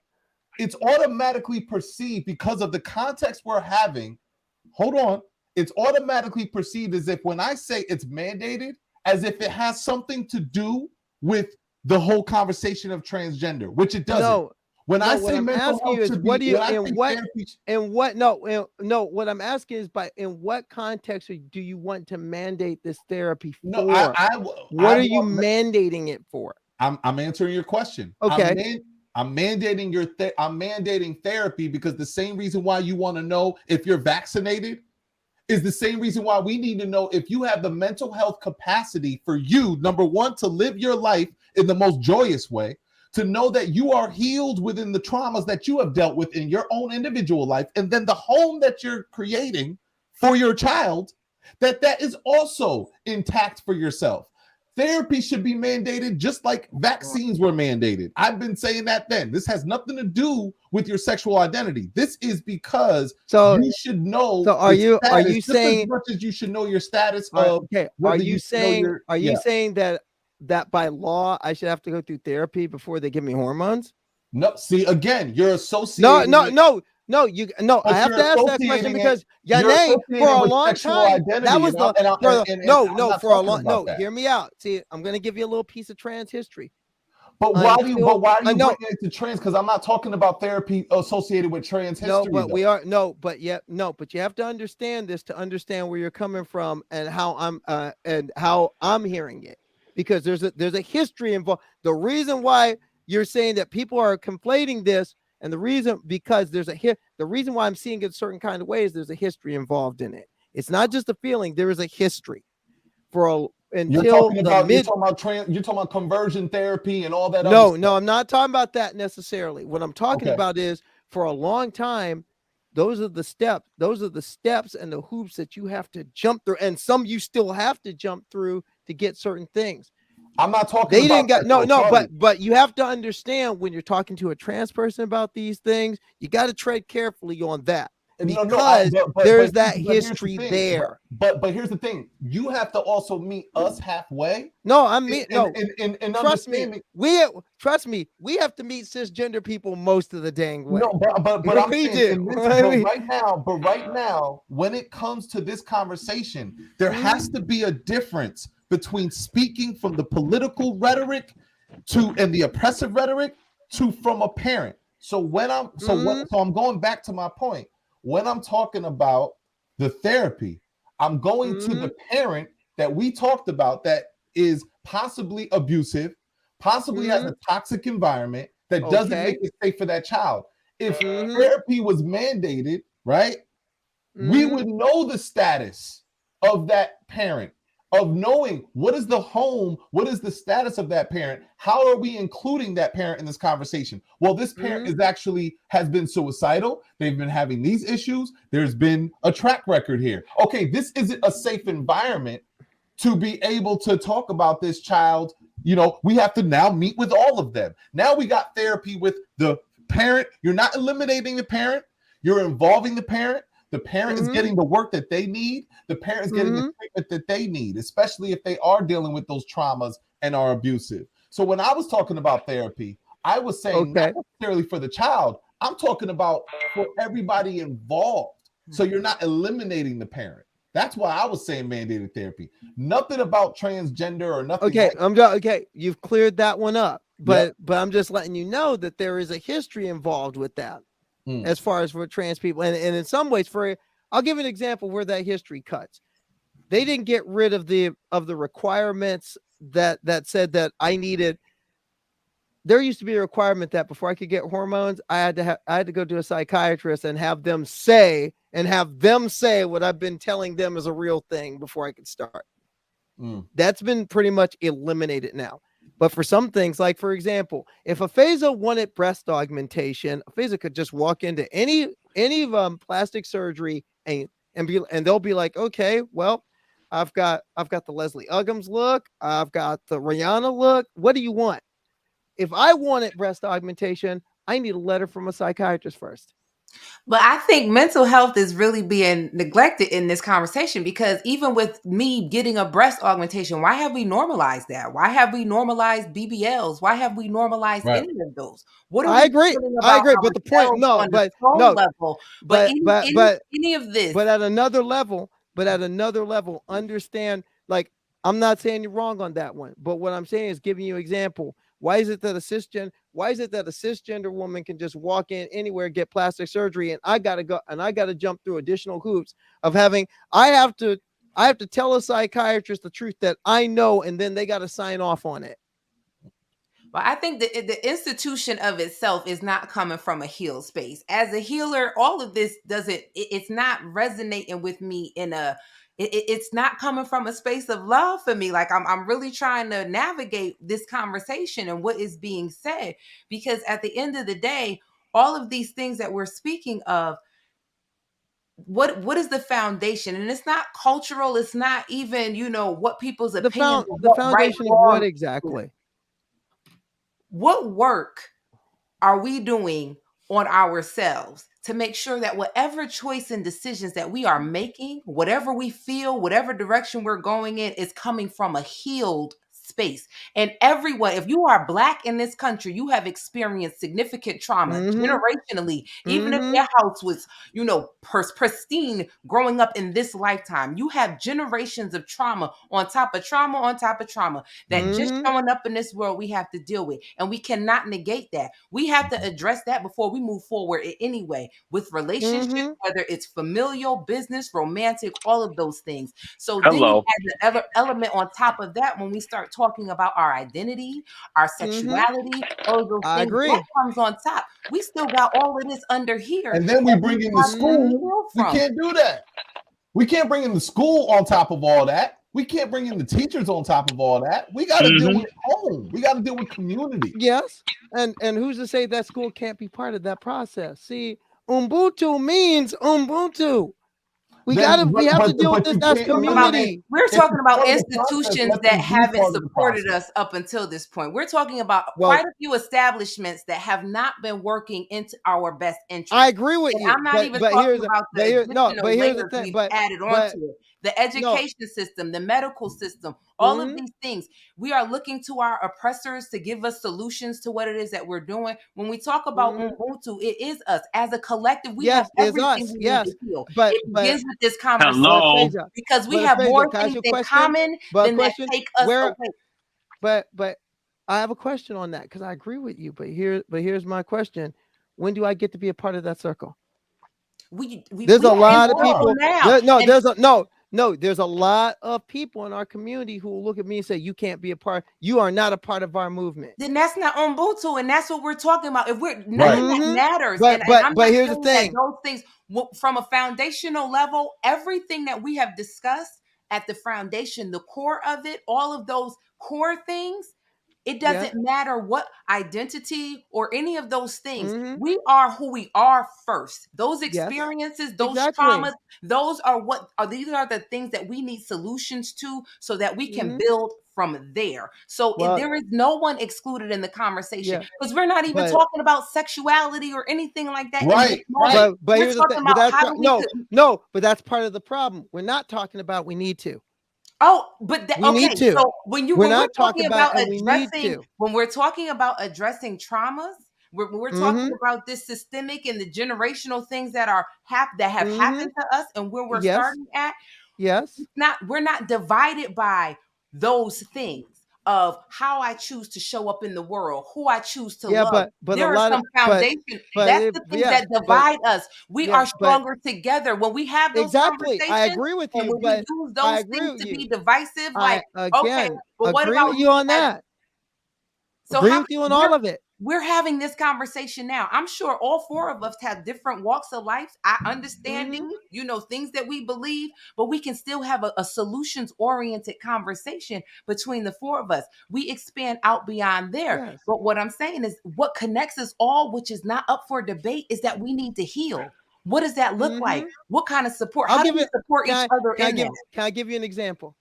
A: it's automatically perceived because of the context we're having. Hold on. It's automatically perceived as if when I say it's mandated, as if it has something to do with the whole conversation of transgender, which it doesn't.
B: No.
A: When I
B: what
A: say
B: I'm
A: mental
B: asking you
A: health
B: is
A: should
B: what
A: be,
B: do you
A: when I
B: in
A: think
B: what
A: therapy,
B: in what what I'm asking is in what context do you want to mandate this therapy for?
A: no,
B: what are you mandating it for?
A: I'm answering your question.
B: Okay.
A: I'm mandating therapy because the same reason why you want to know if you're vaccinated is the same reason why we need to know if you have the mental health capacity for you, number one, to live your life in the most joyous way, to know that you are healed within the traumas that you have dealt with in your own individual life, and then the home that you're creating for your child, that is also intact for yourself. Therapy should be mandated just like vaccines were mandated. I've been saying that then. This has nothing to do with your sexual identity. This is because you should know.
B: So are you saying
A: as much as you should know your status
B: of
A: okay?
B: Are you saying that by law I should have to go through therapy before they give me hormones?
A: No. See, again, you're associating.
B: No, I have to ask that question because Yane, for a long time, that was hear me out. See, I'm going to give you a little piece of trans history.
A: But why are you bringing it to trans? Because I'm not talking about therapy associated with trans history.
B: But you have to understand this to understand where you're coming from and how I'm hearing it. Because there's a history involved. The reason why you're saying that people are conflating this, and the reason why I'm seeing it a certain kind of way is there's a history involved in it. It's not just a feeling. There is a history you're talking
A: about conversion therapy and all that.
B: No, I'm not talking about that necessarily. What I'm talking about is for a long time, those are the steps and the hoops that you have to jump through, and some you still have to jump through to get certain things.
A: I'm not talking
B: but you have to understand when you're talking to a trans person about these things, you got to tread carefully on that. Because there's that history there.
A: But here's the thing: you have to also meet us halfway.
B: Trust me. We have to meet cisgender people most of the dang way.
A: No, but I'm saying right now, when it comes to this conversation, there has to be a difference between speaking from the political rhetoric and the oppressive rhetoric from a parent. So I'm going back to my point. When I'm talking about the therapy, I'm going to the parent that we talked about that is possibly abusive, possibly has a toxic environment that doesn't make it safe for that child. If therapy was mandated, right, we would know the status of that parent, of knowing what is the home, what is the status of that parent, how are we including that parent in this conversation? Well, this parent has been suicidal, they've been having these issues, there's been a track record here. Okay, this isn't a safe environment to be able to talk about this child. We have to now meet with all of them. Now we got therapy with the parent. You're not eliminating the parent, you're involving the parent. The parent is getting the work that they need. The parent is getting the treatment that they need, especially if they are dealing with those traumas and are abusive. So when I was talking about therapy, I was saying not necessarily for the child. I'm talking about for everybody involved. So you're not eliminating the parent. That's why I was saying mandated therapy. Nothing about transgender or nothing.
B: Okay, you've cleared that one up. But I'm just letting you know that there is a history involved with that. As far as for trans people, and in some ways, I'll give an example where that history cuts. They didn't get rid of the requirements that said that I needed. There used to be a requirement that before I could get hormones, I had to go to a psychiatrist and have them say what I've been telling them is a real thing before I could start. That's been pretty much eliminated now. But for some things, like for example, if a Feza wanted breast augmentation, a Feza could just walk into any plastic surgery and they'll be like, okay, well, I've got the Leslie Uggams look, I've got the Rihanna look. What do you want? If I wanted breast augmentation, I need a letter from a psychiatrist first.
H: But I think mental health is really being neglected in this conversation, because even with me getting a breast augmentation, why have we normalized that? Why have we normalized BBLs? Why have we normalized any of those? What are
B: I
H: we
B: agree.
H: feeling
B: I
H: about
B: agree. But the point,
H: ourselves
B: no,
H: on the
B: but
H: soul
B: no,
H: level? But
B: but
H: any of this.
B: but at another level, understand, like, I'm not saying you're wrong on that one, but what I'm saying is giving you an example. Why is it that a cisgender woman can just walk in anywhere, get plastic surgery, and I gotta jump through additional hoops of having I have to tell a psychiatrist the truth that I know, and then they got to sign off on it.
H: Well, I think the institution of itself is not coming from a heal space. As a healer, all of this it's not resonating with me in a, it's not coming from a space of love for me. Like I'm really trying to navigate this conversation and what is being said, because at the end of the day, all of these things that we're speaking of, what is the foundation? And it's not cultural. It's not even, what people's opinions of
B: The
H: what right,
B: foundation of
H: wrong
B: what exactly?
H: What work are we doing on ourselves to make sure that whatever choice and decisions that we are making, whatever we feel, whatever direction we're going in, is coming from a healed space? And everyone, if you are Black in this country, you have experienced significant trauma generationally, even if your house was, pristine growing up in this lifetime. You have generations of trauma on top of trauma on top of trauma that just showing up in this world we have to deal with. And we cannot negate that. We have to address that before we move forward in any way with relationships, whether it's familial, business, romantic, all of those things. So then you add the other element on top of that when we start talking about our identity, our sexuality, all of those
B: I
H: things,
B: agree.
H: that comes on top. We still got all of this under here.
A: And then we bring in the school. We can't do that. We can't bring in the school on top of all that. We can't bring in the teachers on top of all that. We got to deal with home. We got to deal with community.
B: Yes. And who's to say that school can't be part of that process? See, Ubuntu means Ubuntu. We have to deal with this as community.
H: We're talking about institutions that haven't supported us up until this point. We're talking about quite a few establishments that have not been working into our best interest.
B: I agree with you.
H: I'm not even talking about the additional layers we've added onto it. The education system, the medical system, all of these things. We are looking to our oppressors to give us solutions to what it is that we're doing. When we talk about Ubuntu, it is us. As a collective, we have everything we need to heal. It begins with this conversation. Because we have more things in common than that take us away.
B: But I have a question on that, because I agree with you. But here's my question. When do I get to be a part of that circle? There's a lot of people now. There's a lot of people in our community who will look at me and say, you can't be a part. You are not a part of our movement.
H: Then that's not Ubuntu, and that's what we're talking about. If we're nothing that matters.
B: But here's the thing.
H: Those things from a foundational level, everything that we have discussed at the foundation, the core of it, all of those core things, it doesn't matter what identity or any of those things. We are who we are first. Those experiences, those traumas, those are these are the things that we need solutions to, so that we can build from there. So there is no one excluded in the conversation, because we're not even talking about sexuality or anything like that.
A: Right.
B: But here's the thing. But that's part of the problem. We're not talking about we need to.
H: Oh, but okay. So when we're talking about addressing traumas, when we're talking about this systemic and the generational things that have happened to us, and where we're starting at, we're not divided by those things of how I choose to show up in the world, who I choose to love.
B: But
H: there are some foundation. That's the things that divide us. We are stronger together when we have those conversations.
B: I agree with you.
H: And when we use those things to be divisive, but what
B: agree
H: about
B: with you on that?
H: So
B: agree with you on all of it.
H: We're having this conversation now. I'm sure all four of us have different walks of life. I understand things that we believe, but we can still have a solutions-oriented conversation between the four of us. We expand out beyond there. Yes. But what I'm saying is what connects us all, which is not up for debate, is that we need to heal. What does that look like? What kind of support? How do we support each other in that?
B: Can I give you an example?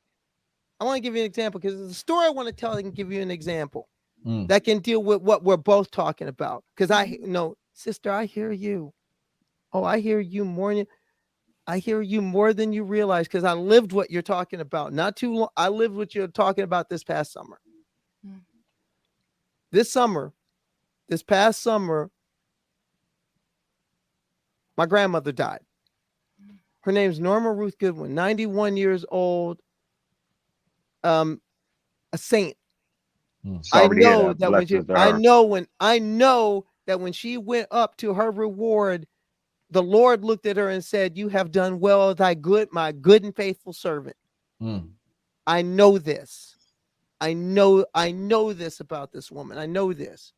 B: I want to give you an example, because the story I want to tell, I can give you an example that can deal with what we're both talking about. Because sister, I hear you. Oh, I hear you more. I hear you more than you realize, because I lived what you're talking about. Not too long. I lived what you're talking about this past summer. This past summer, my grandmother died. Her name's Norma Ruth Goodwin, 91 years old, a saint. I know that when she went up to her reward, the Lord looked at her and said, "You have done well, my good and faithful servant." I know this. I know this about this woman. I know this.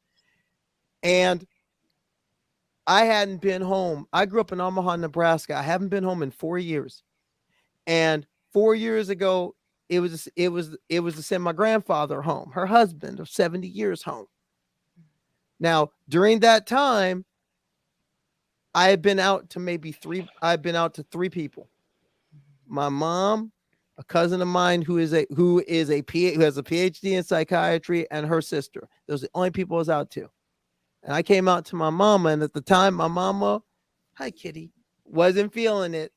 B: And I hadn't been home. I grew up in Omaha, Nebraska. I haven't been home in 4 years. And 4 years ago, it was to send my grandfather home, her husband of 70 years home. Now, during that time, I had been out to I've been out to 3 people. My mom, a cousin of mine who has a PhD in psychiatry, and her sister. Those are the only people I was out to. And I came out to my mama, and at the time, my mama, hi kitty, wasn't feeling it.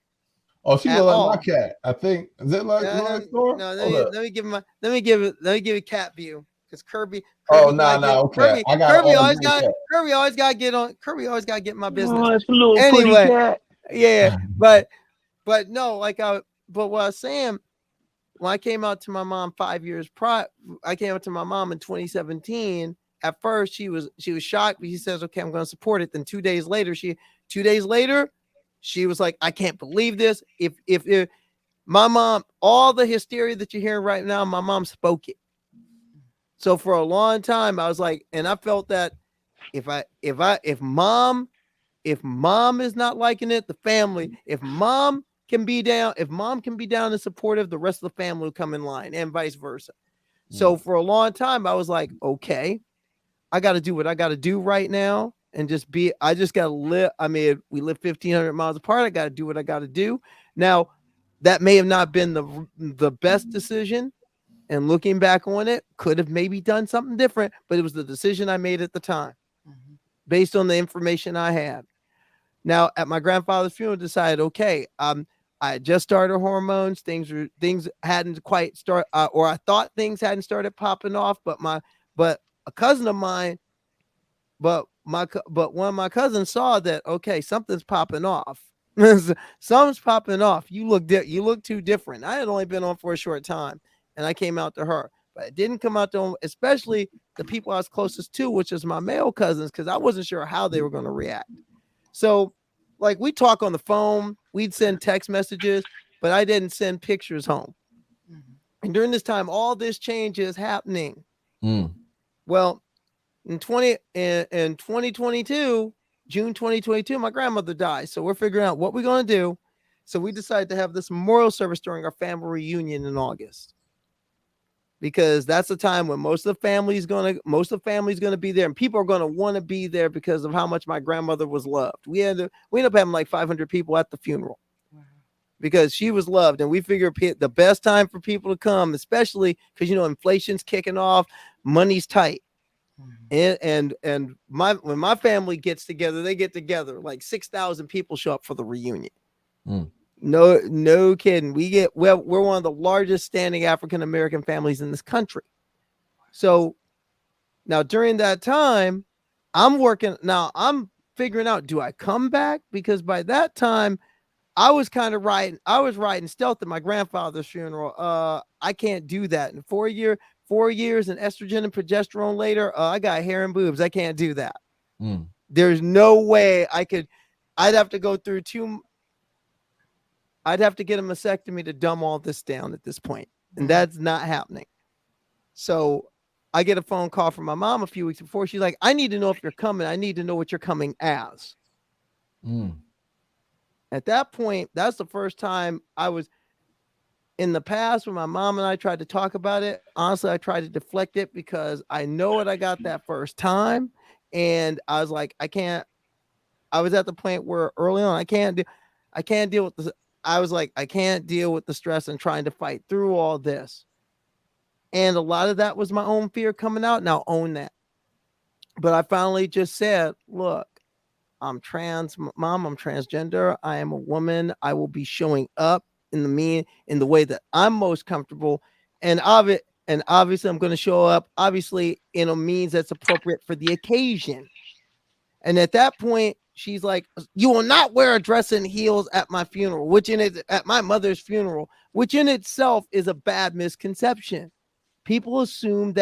A: Oh, she looked like my cat. I think. Is it like
B: no, let me give a cat view, because Kirby.
A: Oh no, okay.
B: Kirby always got to get on. Kirby always got to get my business.
I: Oh, it's a little
B: anyway,
I: cat.
B: Yeah, but no, but what I was saying, when I came out to my mom 5 years prior, I came out to my mom in 2017. At first, she was shocked, but she says, "Okay, I'm going to support it." Then 2 days later, she was like, "I can't believe this." If my mom, all the hysteria that you're hearing right now, my mom spoke it. So for a long time, I was like, and I felt that if mom is not liking it, the family, if mom can be down and supportive, the rest of the family will come in line, and vice versa. So for a long time, I was like, okay, I got to do what I got to do right now, and I just got to live. I mean, we live 1,500 miles apart. I got to do what I got to do. Now, that may have not been the best decision, and looking back on it, could have maybe done something different, but it was the decision I made at the time, based on the information I had. Now, at my grandfather's funeral, I decided, okay, I just started hormones. Things hadn't quite started, or I thought things hadn't started popping off. But a cousin of mine, but one of my cousins saw that, okay, something's popping off. Something's popping off. You look too different. I had only been on for a short time, and I came out to her, but I didn't come out to them, especially the people I was closest to, which is my male cousins, because I wasn't sure how they were going to react. So, like, we talk on the phone, we'd send text messages, but I didn't send pictures home. And during this time, all this change is happening. Well, in 2022, June 2022, my grandmother died. So we're figuring out what we're going to do. So we decided to have this memorial service during our family reunion in August, because that's the time when most of the family's going to be there, and people are going to want to be there because of how much my grandmother was loved. We ended up having like 500 people at the funeral, because she was loved, and we figured the best time for people to come, especially because inflation's kicking off, money's tight. And when my family gets together, they get together like 6,000 people show up for the reunion. No kidding. We're one of the largest standing African American families in this country. So now during that time, I'm figuring out, do I come back? Because by that time, I was riding stealth at my grandfather's funeral. I can't do that. In 4 years and estrogen and progesterone later, I got hair and boobs. I can't do that. There's no way I could. I'd have to go through I'd have to get a mastectomy to dumb all this down at this point, and that's not happening. So I get a phone call from my mom a few weeks before. She's like, "I need to know if you're coming. I need to know what you're coming as." At that point, that's the first time I was. In the past, when my mom and I tried to talk about it, honestly, I tried to deflect it because I know what I got that first time. And I was like, I can't. I was at the point where early on, I can't deal with this. I was like, I can't deal with the stress and trying to fight through all this. And a lot of that was my own fear coming out. Now own that. But I finally just said, look, I'm trans, mom, I'm transgender. I am a woman. I will be showing up in the way that I'm most comfortable. And obviously I'm going to show up obviously in a means that's appropriate for the occasion. And at that point, she's like, you will not wear a dress and heels at my funeral, at my mother's funeral, which in itself is a bad misconception. People assume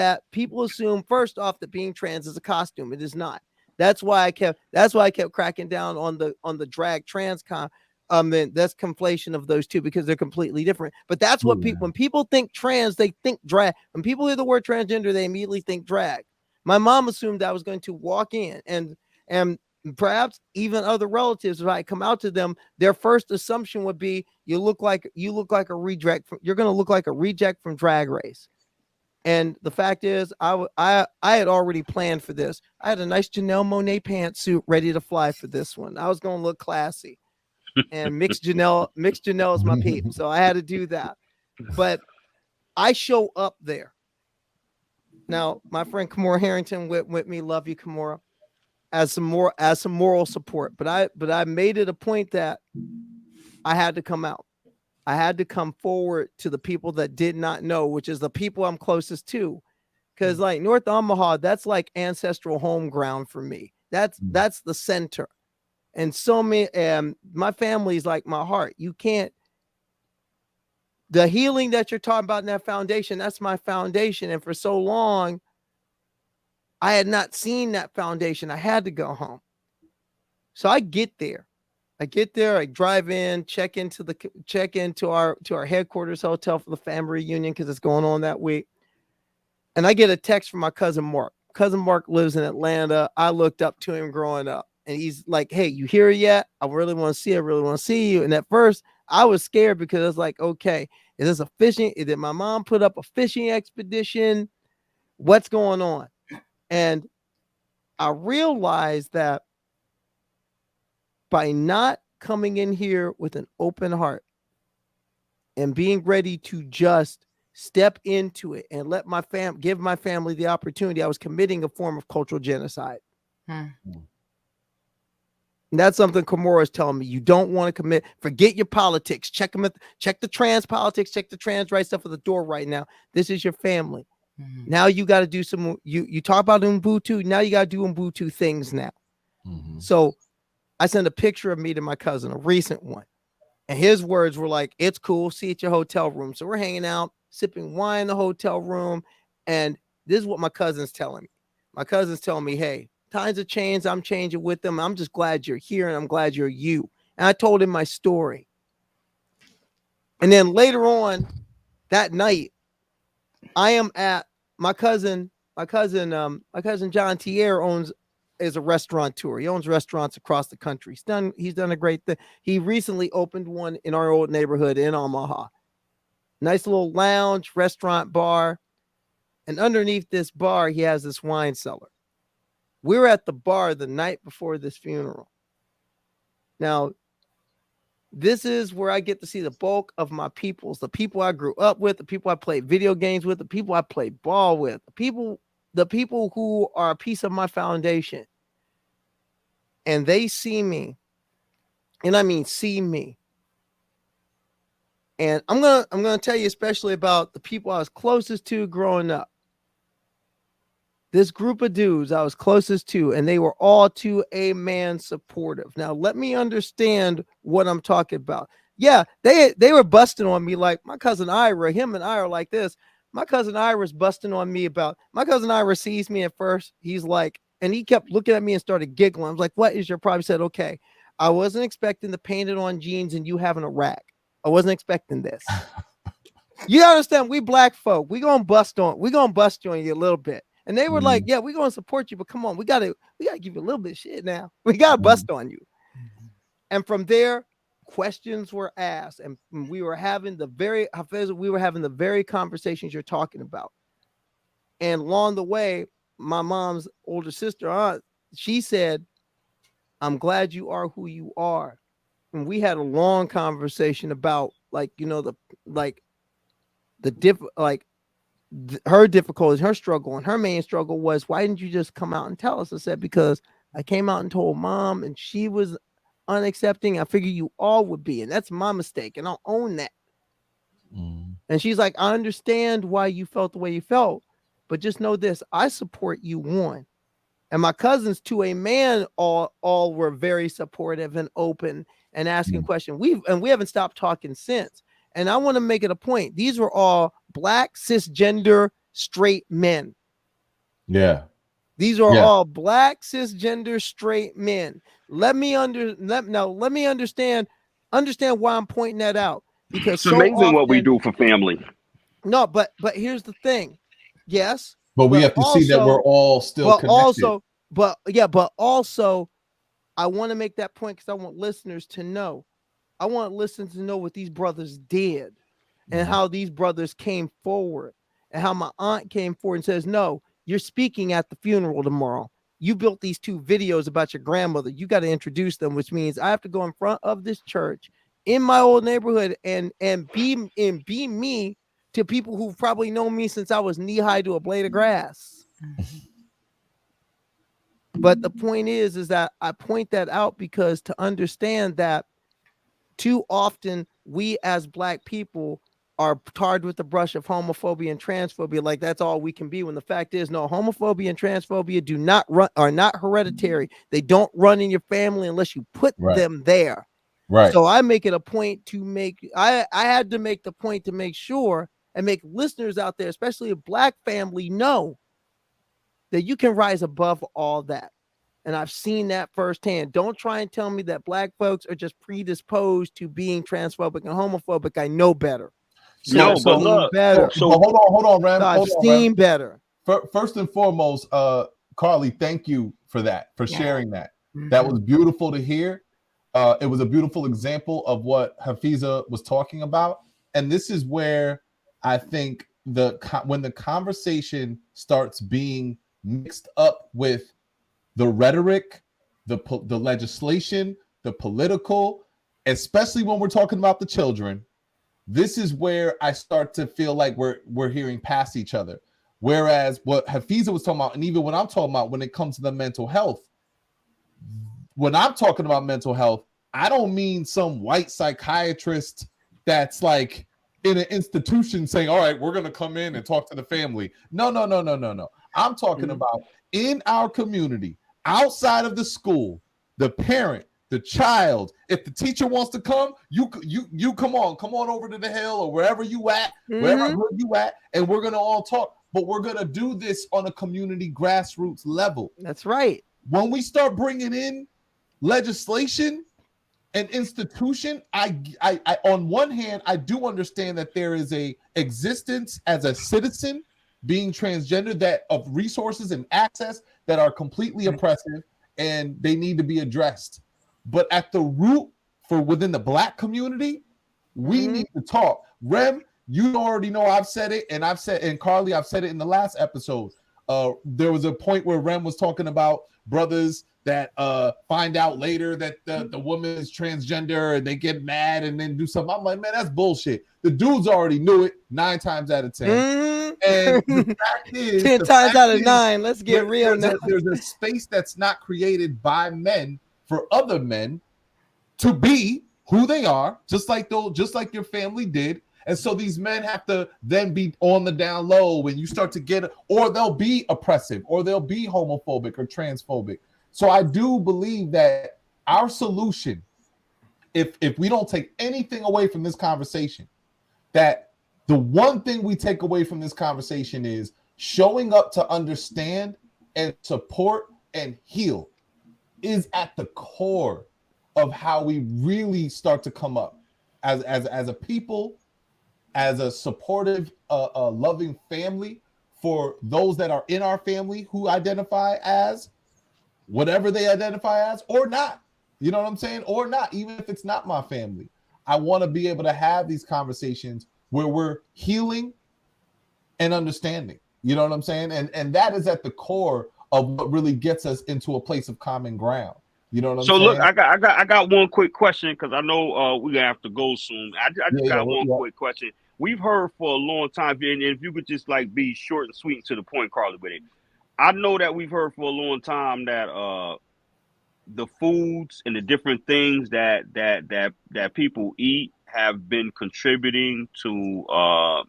B: first off that being trans is a costume. It is not. That's why I kept cracking down on the drag trans and that's conflation of those two because they're completely different. But that's what when people think trans, they think drag. When people hear the word transgender, they immediately think drag. My mom assumed I was going to walk in and perhaps even other relatives, if I come out to them, their first assumption would be you look like a reject you're going to look like a reject from Drag Race. And the fact is, I had already planned for this. I had a nice Janelle Monáe pantsuit ready to fly for this one. I was going to look classy, and Mixed Janelle is my peep, so I had to do that. But I show up there. Now, my friend Kimora Harrington with me, love you, Kimora, as some moral support. But I made it a point that I had to come out. I had to come forward to the people that did not know, which is the people I'm closest to. Because like North Omaha, that's like ancestral home ground for me. That's the center. And so many, my family is like my heart. You can't, the healing that you're talking about in that foundation, that's my foundation. And for so long, I had not seen that foundation. I had to go home. So I get there. I drive in, check into our headquarters hotel for the family reunion because it's going on that week. And I get a text from my cousin Mark. Cousin Mark lives in Atlanta. I looked up to him growing up. And he's like, hey, you here yet? I really want to see you. And at first I was scared because I was like, okay, is this did my mom put up a fishing expedition? What's going on? And I realized that by not coming in here with an open heart and being ready to just step into it and let give my family the opportunity, I was committing a form of cultural genocide. And that's something Kimora is telling me. You don't want to commit. Forget your politics. Check the trans politics. Check the trans rights stuff at the door right now. This is your family. Now you got to do some. You talk about Ubuntu. Now you got to do Ubuntu things now. So I sent a picture of me to my cousin, a recent one. And his words were like, it's cool. See you at your hotel room. So we're hanging out, sipping wine in the hotel room. And this is what my cousin's telling me. My cousin's telling me, hey, times have changed. I'm changing with them. I'm just glad you're here. And I'm glad you're you. And I told him my story. And then later on that night, I am at my cousin John Tierre is a restaurateur. He owns restaurants across the country. He's done a great thing. He recently opened one in our old neighborhood in Omaha. Nice little lounge, restaurant, bar. And underneath this bar, he has this wine cellar. We were at the bar the night before this funeral. Now, this is where I get to see the bulk of my peoples, the people I grew up with, the people I played video games with, the people I played ball with, the people who are a piece of my foundation. And they see me. And I mean see me. And I'm gonna tell you especially about the people I was closest to growing up. This group of dudes I was closest to, and they were all to a man supportive. Now, let me understand what I'm talking about. Yeah, they were busting on me like my cousin Ira, him and I are like this. My cousin Ira's busting on me about, my cousin Ira sees me at first. He's like, and he kept looking at me and started giggling. I was like, what is your problem? He said, okay, I wasn't expecting the painted on jeans and you having a rack. I wasn't expecting this. You understand? We black folk, we gonna bust on you a little bit. And they were like, yeah, we're going to support you, but come on, we got to give you a little bit of shit now. We got to bust on you. And from there, questions were asked, and we were having the very conversations you're talking about. And along the way, my mom's older sister, she said, I'm glad you are who you are. And we had a long conversation about her difficulties, her struggle, and her main struggle was, why didn't you just come out and tell us? I said, because I came out and told mom, and she was unaccepting. I figured you all would be, and that's my mistake, and I'll own that. And she's like, I understand why you felt the way you felt, but just know this: I support you, one. And my cousins, to a man, all were very supportive and open and asking questions. We haven't stopped talking since. And I want to make it a point: these were all Black cisgender straight men.
A: Yeah.
B: These are all Black cisgender straight men. Let me understand why I'm pointing that out, because
I: it's amazing what we do for family.
B: No, but here's the thing. Yes,
A: but we have to see that we're all still connected.
B: But also, I want to make that point because I want listeners to know. I want listeners to know what these brothers did and how these brothers came forward, and how my aunt came forward and says, no, you're speaking at the funeral tomorrow. You built these 2 videos about your grandmother. You got to introduce them, which means I have to go in front of this church in my old neighborhood and be me to people who've probably known me since I was knee high to a blade of grass. But the point is that I point that out because to understand that too often we as Black people are tarred with the brush of homophobia and transphobia, like that's all we can be, when the fact is, no, homophobia and transphobia are not hereditary. They don't run in your family unless you put them there.
A: Right.
B: So I make it a point to make, I had to make the point to make sure and make listeners out there, especially a Black family, know that you can rise above all that. And I've seen that firsthand. Don't try and tell me that Black folks are just predisposed to being transphobic and homophobic. I know better.
I: So hold
A: on, Ram.
B: I've seen better.
A: First and foremost, Carly, thank you for that, for sharing that. That was beautiful to hear. It was a beautiful example of what Hafiza was talking about. And this is where I think when the conversation starts being mixed up with the rhetoric, the legislation, the political, especially when we're talking about the children, this is where I start to feel like we're hearing past each other. Whereas what Hafiza was talking about, and even what I'm talking about when it comes to the mental health, when I'm talking about mental health, I don't mean some white psychiatrist that's like in an institution saying, all right, we're going to come in and talk to the family. No. I'm talking about in our community, outside of the school, the parent, the child. If the teacher wants to come, you come on over to the hill or wherever you at, wherever you at, and we're going to all talk. But we're going to do this on a community grassroots level.
B: That's right.
A: When we start bringing in legislation and institution, I on one hand, I do understand that there is a existence as a citizen being transgender that of resources and access that are completely oppressive and they need to be addressed. But at the root for within the Black community, we need to talk. Rem, you already know I've said it, and Carly, I've said it in the last episode. There was a point where Rem was talking about brothers that find out later that the woman is transgender and they get mad and then do something. I'm like, man, that's bullshit. The dudes already knew it 9 times out of 10. And the fact is,
B: 10 times out of 9, let's get real now.
A: There's a space that's not created by men for other men to be who they are, just like your family did. And so these men have to then be on the down low when you start to get, or they'll be oppressive, or they'll be homophobic or transphobic. So I do believe that our solution, if we don't take anything away from this conversation, that the one thing we take away from this conversation is showing up to understand and support and heal is at the core of how we really start to come up as a people, as a supportive, loving family for those that are in our family who identify as whatever they identify as or not. You know what I'm saying? Or not, even if it's not my family. I want to be able to have these conversations where we're healing and understanding. You know what I'm saying? And that is at the core of what really gets us into a place of common ground. You know what I'm saying?
I: So look, I got one quick question because I know we're gonna have to go soon. I just got one quick question. We've heard for a long time, and if you could just like be short and sweet and to the point, Carly, with it. I know that we've heard for a long time that the foods and the different things that people eat have been contributing to our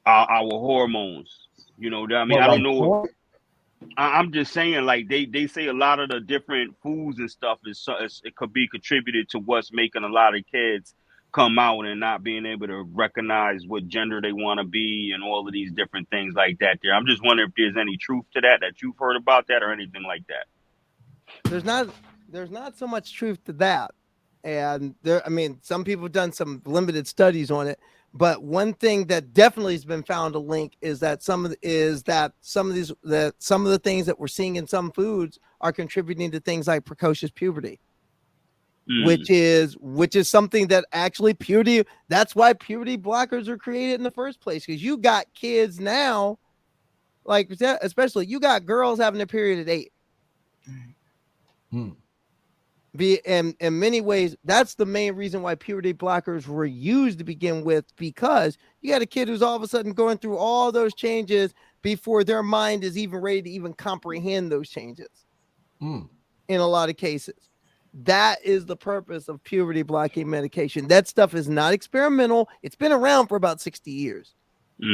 I: hormones. You know, I mean,
A: Well,
I: I don't
A: like
I: know.
A: pork?
I: I'm just saying, like they say a lot of the different foods and stuff it could be contributed to what's making a lot of kids come out and not being able to recognize what gender they want to be and all of these different things like that. There, I'm just wondering if there's any truth to that you've heard about that or anything like that.
B: There's not so much truth to that, and I mean, some people have done some limited studies on it. But one thing that definitely has been found a link is that some of the things that we're seeing in some foods are contributing to things like precocious puberty, which is something that actually puberty. That's why puberty blockers are created in the first place, because you got kids now, like especially you got girls having their period at 8. In many ways, that's the main reason why puberty blockers were used to begin with, because you got a kid who's all of a sudden going through all those changes before their mind is even ready to even comprehend those changes. In a lot of cases, that is the purpose of puberty blocking medication. That stuff is not experimental. It's been around for about 60 years,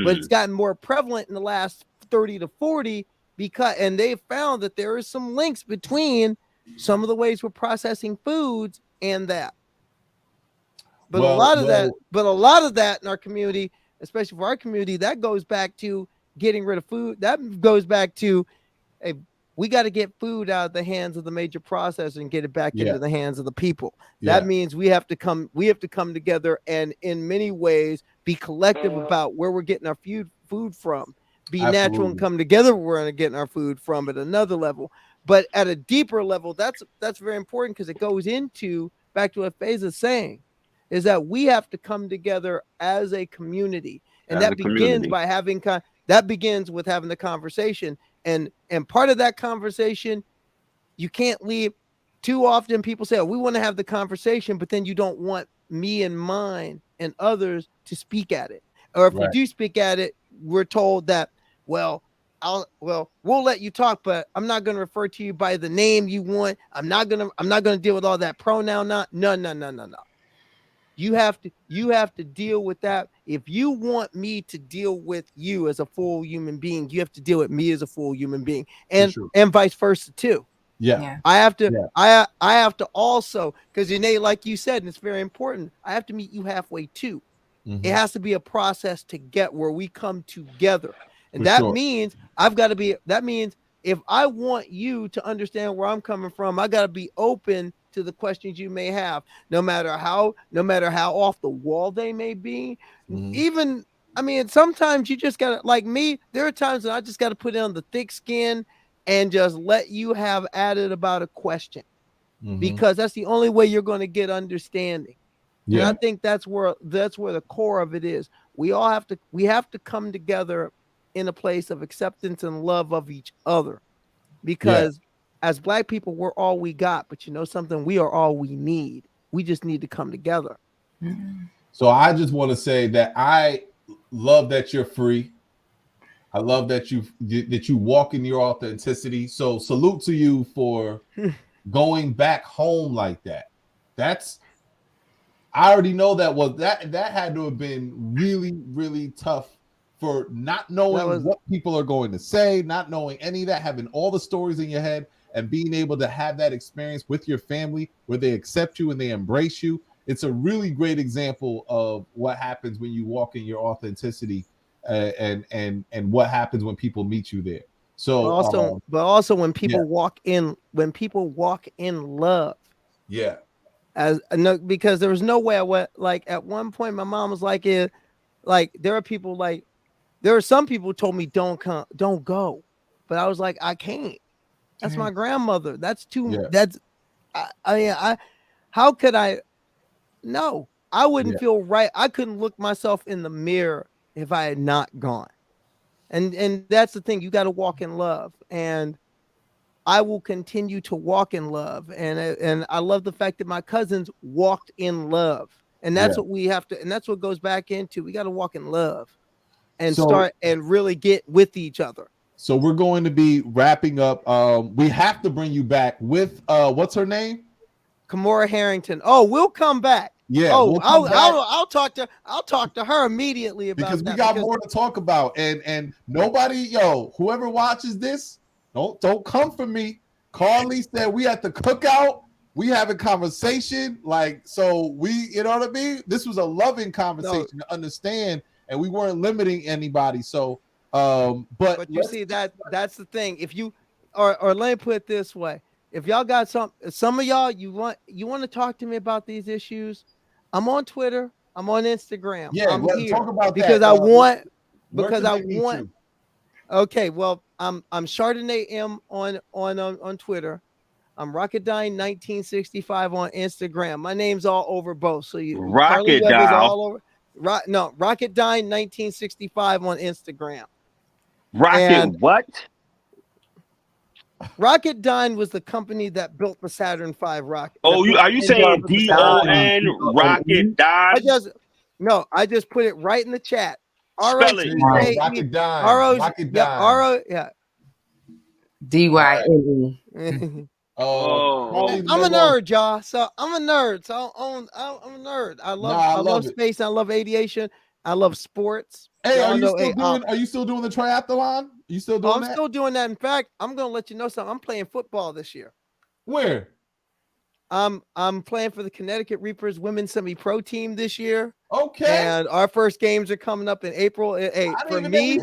B: but it's gotten more prevalent in the last 30 to 40 and they found that there is some links between some of the ways we're processing foods and that. But a lot of that in our community, especially for our community, that goes back to getting rid of food. That goes back to, hey, we got to get food out of the hands of the major processors and get it back into the hands of the people. That means we have to come together and in many ways be collective about where we're getting our food from. Be natural and come together where we're getting our food from at another level. But at a deeper level, that's very important, because it goes into back to what Faze is saying, is that we have to come together as a community, and that begins with having the conversation. And part of that conversation, you can't leave. Too often people say, oh, we want to have the conversation, but then you don't want me and mine and others to speak at it. Or if we do speak at it, we're told that, we'll let you talk, but I'm not going to refer to you by the name you want. I'm not going to deal with all that pronoun. No. You have to deal with that. If you want me to deal with you as a full human being, you have to deal with me as a full human being, and vice versa too. I have to also, because like you said, and it's very important, I have to meet you halfway too. It has to be a process to get where we come together. And that means if I want you to understand where I'm coming from, I got to be open to the questions you may have, no matter how off the wall they may be. Even, I mean, sometimes you just got to, like me, there are times that I just got to put on the thick skin and just let you have at it about a question, because that's the only way you're going to get understanding. And I think that's where the core of it is. We have to come together in a place of acceptance and love of each other, because as Black people, we're all we got, but you know something, we are all we need. We just need to come together.
A: So I just want to say that I love that you're free. I love that you walk in your authenticity. So salute to you for going back home like that. I already know that had to have been really, really tough, for not knowing what people are going to say, not knowing any of that, having all the stories in your head, and being able to have that experience with your family where they accept you and they embrace you. It's a really great example of what happens when you walk in your authenticity, and what happens when people meet you there. So
B: but also when people walk in love. Because there was no way I went, like at one point my mom was like, there are some people who told me don't go, but I was like, I can't. That's my grandmother. That's too. That's how could I? No, I wouldn't feel right. I couldn't look myself in the mirror if I had not gone. And that's the thing. You got to walk in love, and I will continue to walk in love. And I love the fact that my cousins walked in love, and that's what we have to. And that's what goes back into. We got to walk in love and start and really get with each other.
A: So we're going to be wrapping up. We have to bring you back with what's her name?
B: Kimora Harrington. Oh, we'll come back.
A: Yeah,
B: Oh,
A: we'll come back.
B: I'll talk to her immediately about
A: because
B: that.
A: We got more to talk about. And nobody, whoever watches this, don't come for me. Carly said we at the cookout. We having conversation. Like, so we, you know what I mean? This was a loving conversation to understand, and we weren't limiting anybody. So but
B: you see that's the thing. If you or let me put it this way. If y'all got some of y'all you want to talk to me about these issues, I'm on Twitter, I'm on Instagram.
A: Yeah,
B: I'm here
A: talk about
B: because
A: that.
B: I want
A: You?
B: Okay, well, I'm Chardonnay M on Twitter. I'm Rocketdyne 1965 on Instagram. My name's all over both. So Carly Webb is all over. Rocketdyne 1965 on Instagram.
I: What?
B: Rocketdyne was the company that built the Saturn V rocket.
I: Oh, are you saying DON Rocketdyne?
B: I just put it right in the chat.
I: Spell it.
A: Rocketdyne.
B: Yeah.
H: DYNE.
B: I'm a nerd, y'all. So I'm a nerd. So I'm a nerd. I love space. I love aviation. I love sports.
A: Hey, are you still doing the triathlon? You still doing that?
B: I'm still doing that. In fact, I'm gonna let you know something. I'm playing football this year.
A: Where?
B: I'm playing for the Connecticut Reapers women's semi-pro team this year.
A: Okay.
B: And our first games are coming up in April. Hey, for me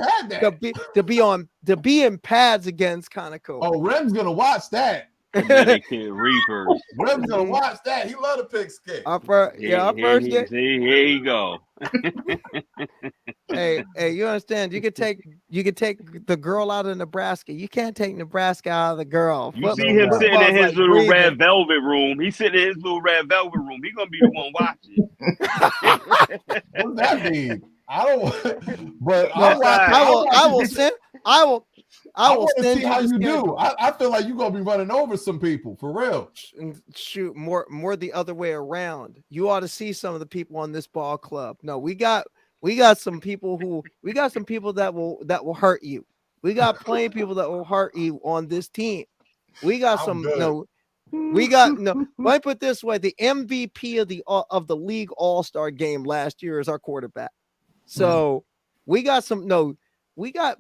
B: to be in pads against kind of cool.
A: Oh, Rem's gonna watch that.
I: Connecticut Reapers.
A: Rem's gonna watch that. He love the pigskin.
B: Our first game.
I: See, here you go.
B: Hey, you understand? You could take the girl out of Nebraska. You can't take Nebraska out of the girl.
I: You see him sitting in his little red velvet room. He's sitting in his little red velvet room. He's gonna be the one watching.
A: What does that mean? I don't. But I will send
B: see
A: how you do. I feel like you're gonna be running over some people for real.
B: Shoot, more the other way around. You ought to see some of the people on this ball club. No, we got some people that will hurt you. We got plenty of people that will hurt you on this team. We got let me put it this way: the MVP of the league All-Star game last year is our quarterback. So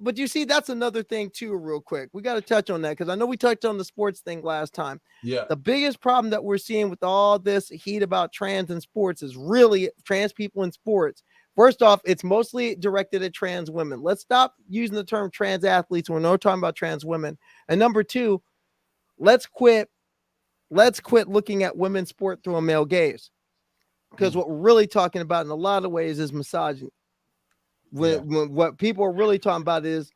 B: but you see, that's another thing too, real quick. We got to touch on that because I know we touched on the sports thing last time.
A: Yeah.
B: The biggest problem that we're seeing with all this heat about trans in sports is really trans people in sports. First off, it's mostly directed at trans women. Let's stop using the term trans athletes when we're talking about trans women. And number two, let's quit looking at women's sport through a male gaze. Because what we're really talking about in a lot of ways is misogyny. When what people are really talking about is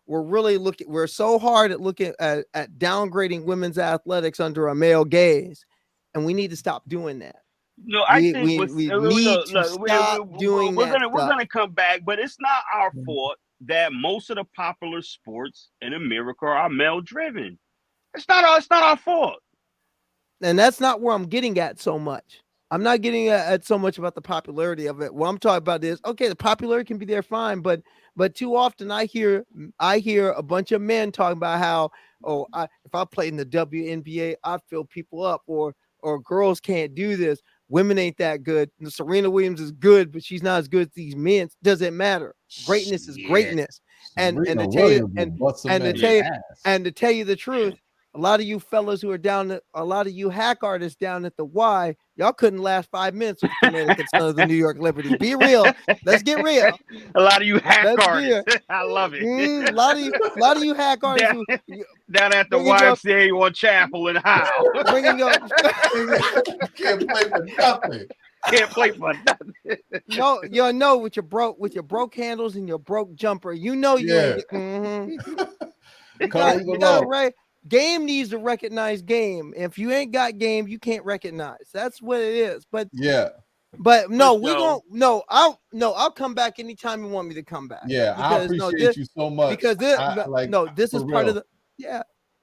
B: we're so hard at looking at downgrading women's athletics under a male gaze, and we need to stop doing that.
I: No, I think we're gonna come back, but it's not our fault that most of the popular sports in America are male driven. It's not our fault.
B: And that's not where I'm getting at so much. I'm not getting at so much about the popularity of it. What I'm talking about is, okay, the popularity can be there, fine, but too often I hear a bunch of men talking about how, if I played in the WNBA, I'd fill people up, or girls can't do this. Women ain't that good. And Serena Williams is good, but she's not as good as these men. Doesn't matter. Greatness is greatness. And to tell you the truth, a lot of you fellas who are a lot of you hack artists down at the Y, y'all couldn't last 5 minutes with the Connecticut Sun of the New York Liberty. Be real. Let's get real.
I: A lot of you hack artists. I love it.
B: A lot of you hack artists
I: down at the YMCA on Chapel and Howe.
B: Bringing up.
A: Can't play for nothing.
I: Can't play for nothing.
B: No, with your broke handles and your broke jumper. You know you ain't. You got right. Game needs to recognize game. If you ain't got game, you can't recognize. That's what it is. But I'll come back anytime you want me to come back.
A: Yeah, I appreciate you so much.
B: Because this is part of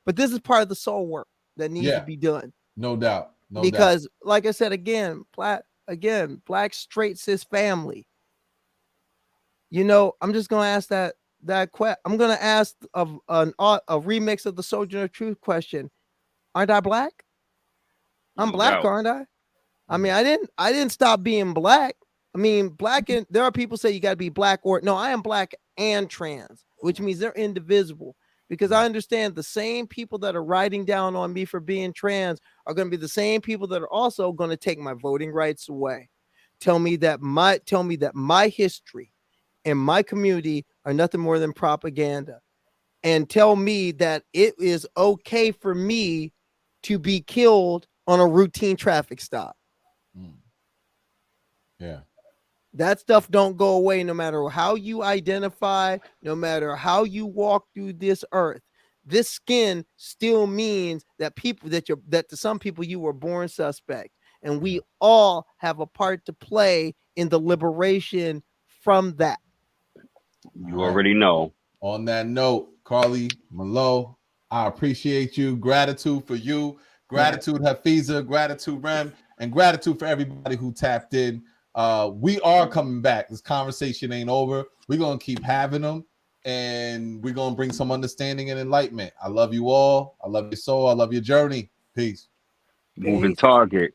B: but this is part of the soul work that needs to be done.
A: No doubt.
B: Because like I said again, black straight cis family. I'm just gonna ask that I'm gonna ask a remix of the Sojourner Truth question. Aren't I black? I'm
I: No
B: black,
I: doubt.
B: aren't I? I mean, I didn't stop being black. I mean, black, and there are people say you got to be black or no, I am black and trans, which means they're indivisible, because I understand the same people that are writing down on me for being trans are going to be the same people that are also going to take my voting rights away. Tell me that my history and my community are nothing more than propaganda, and tell me that it is okay for me to be killed on a routine traffic stop.
A: Yeah.
B: That stuff don't go away no matter how you identify, no matter how you walk through this earth. This skin still means that to some people you were born suspect. And we all have a part to play in the liberation from that.
I: You already know.
A: On that note, Carly Malo, I appreciate you. Gratitude for you. Gratitude, Hafiza. Gratitude, Rem. And gratitude for everybody who tapped in. We are coming back. This conversation ain't over. We're going to keep having them. And we're going to bring some understanding and enlightenment. I love you all. I love your soul. I love your journey. Peace.
I: Moving target.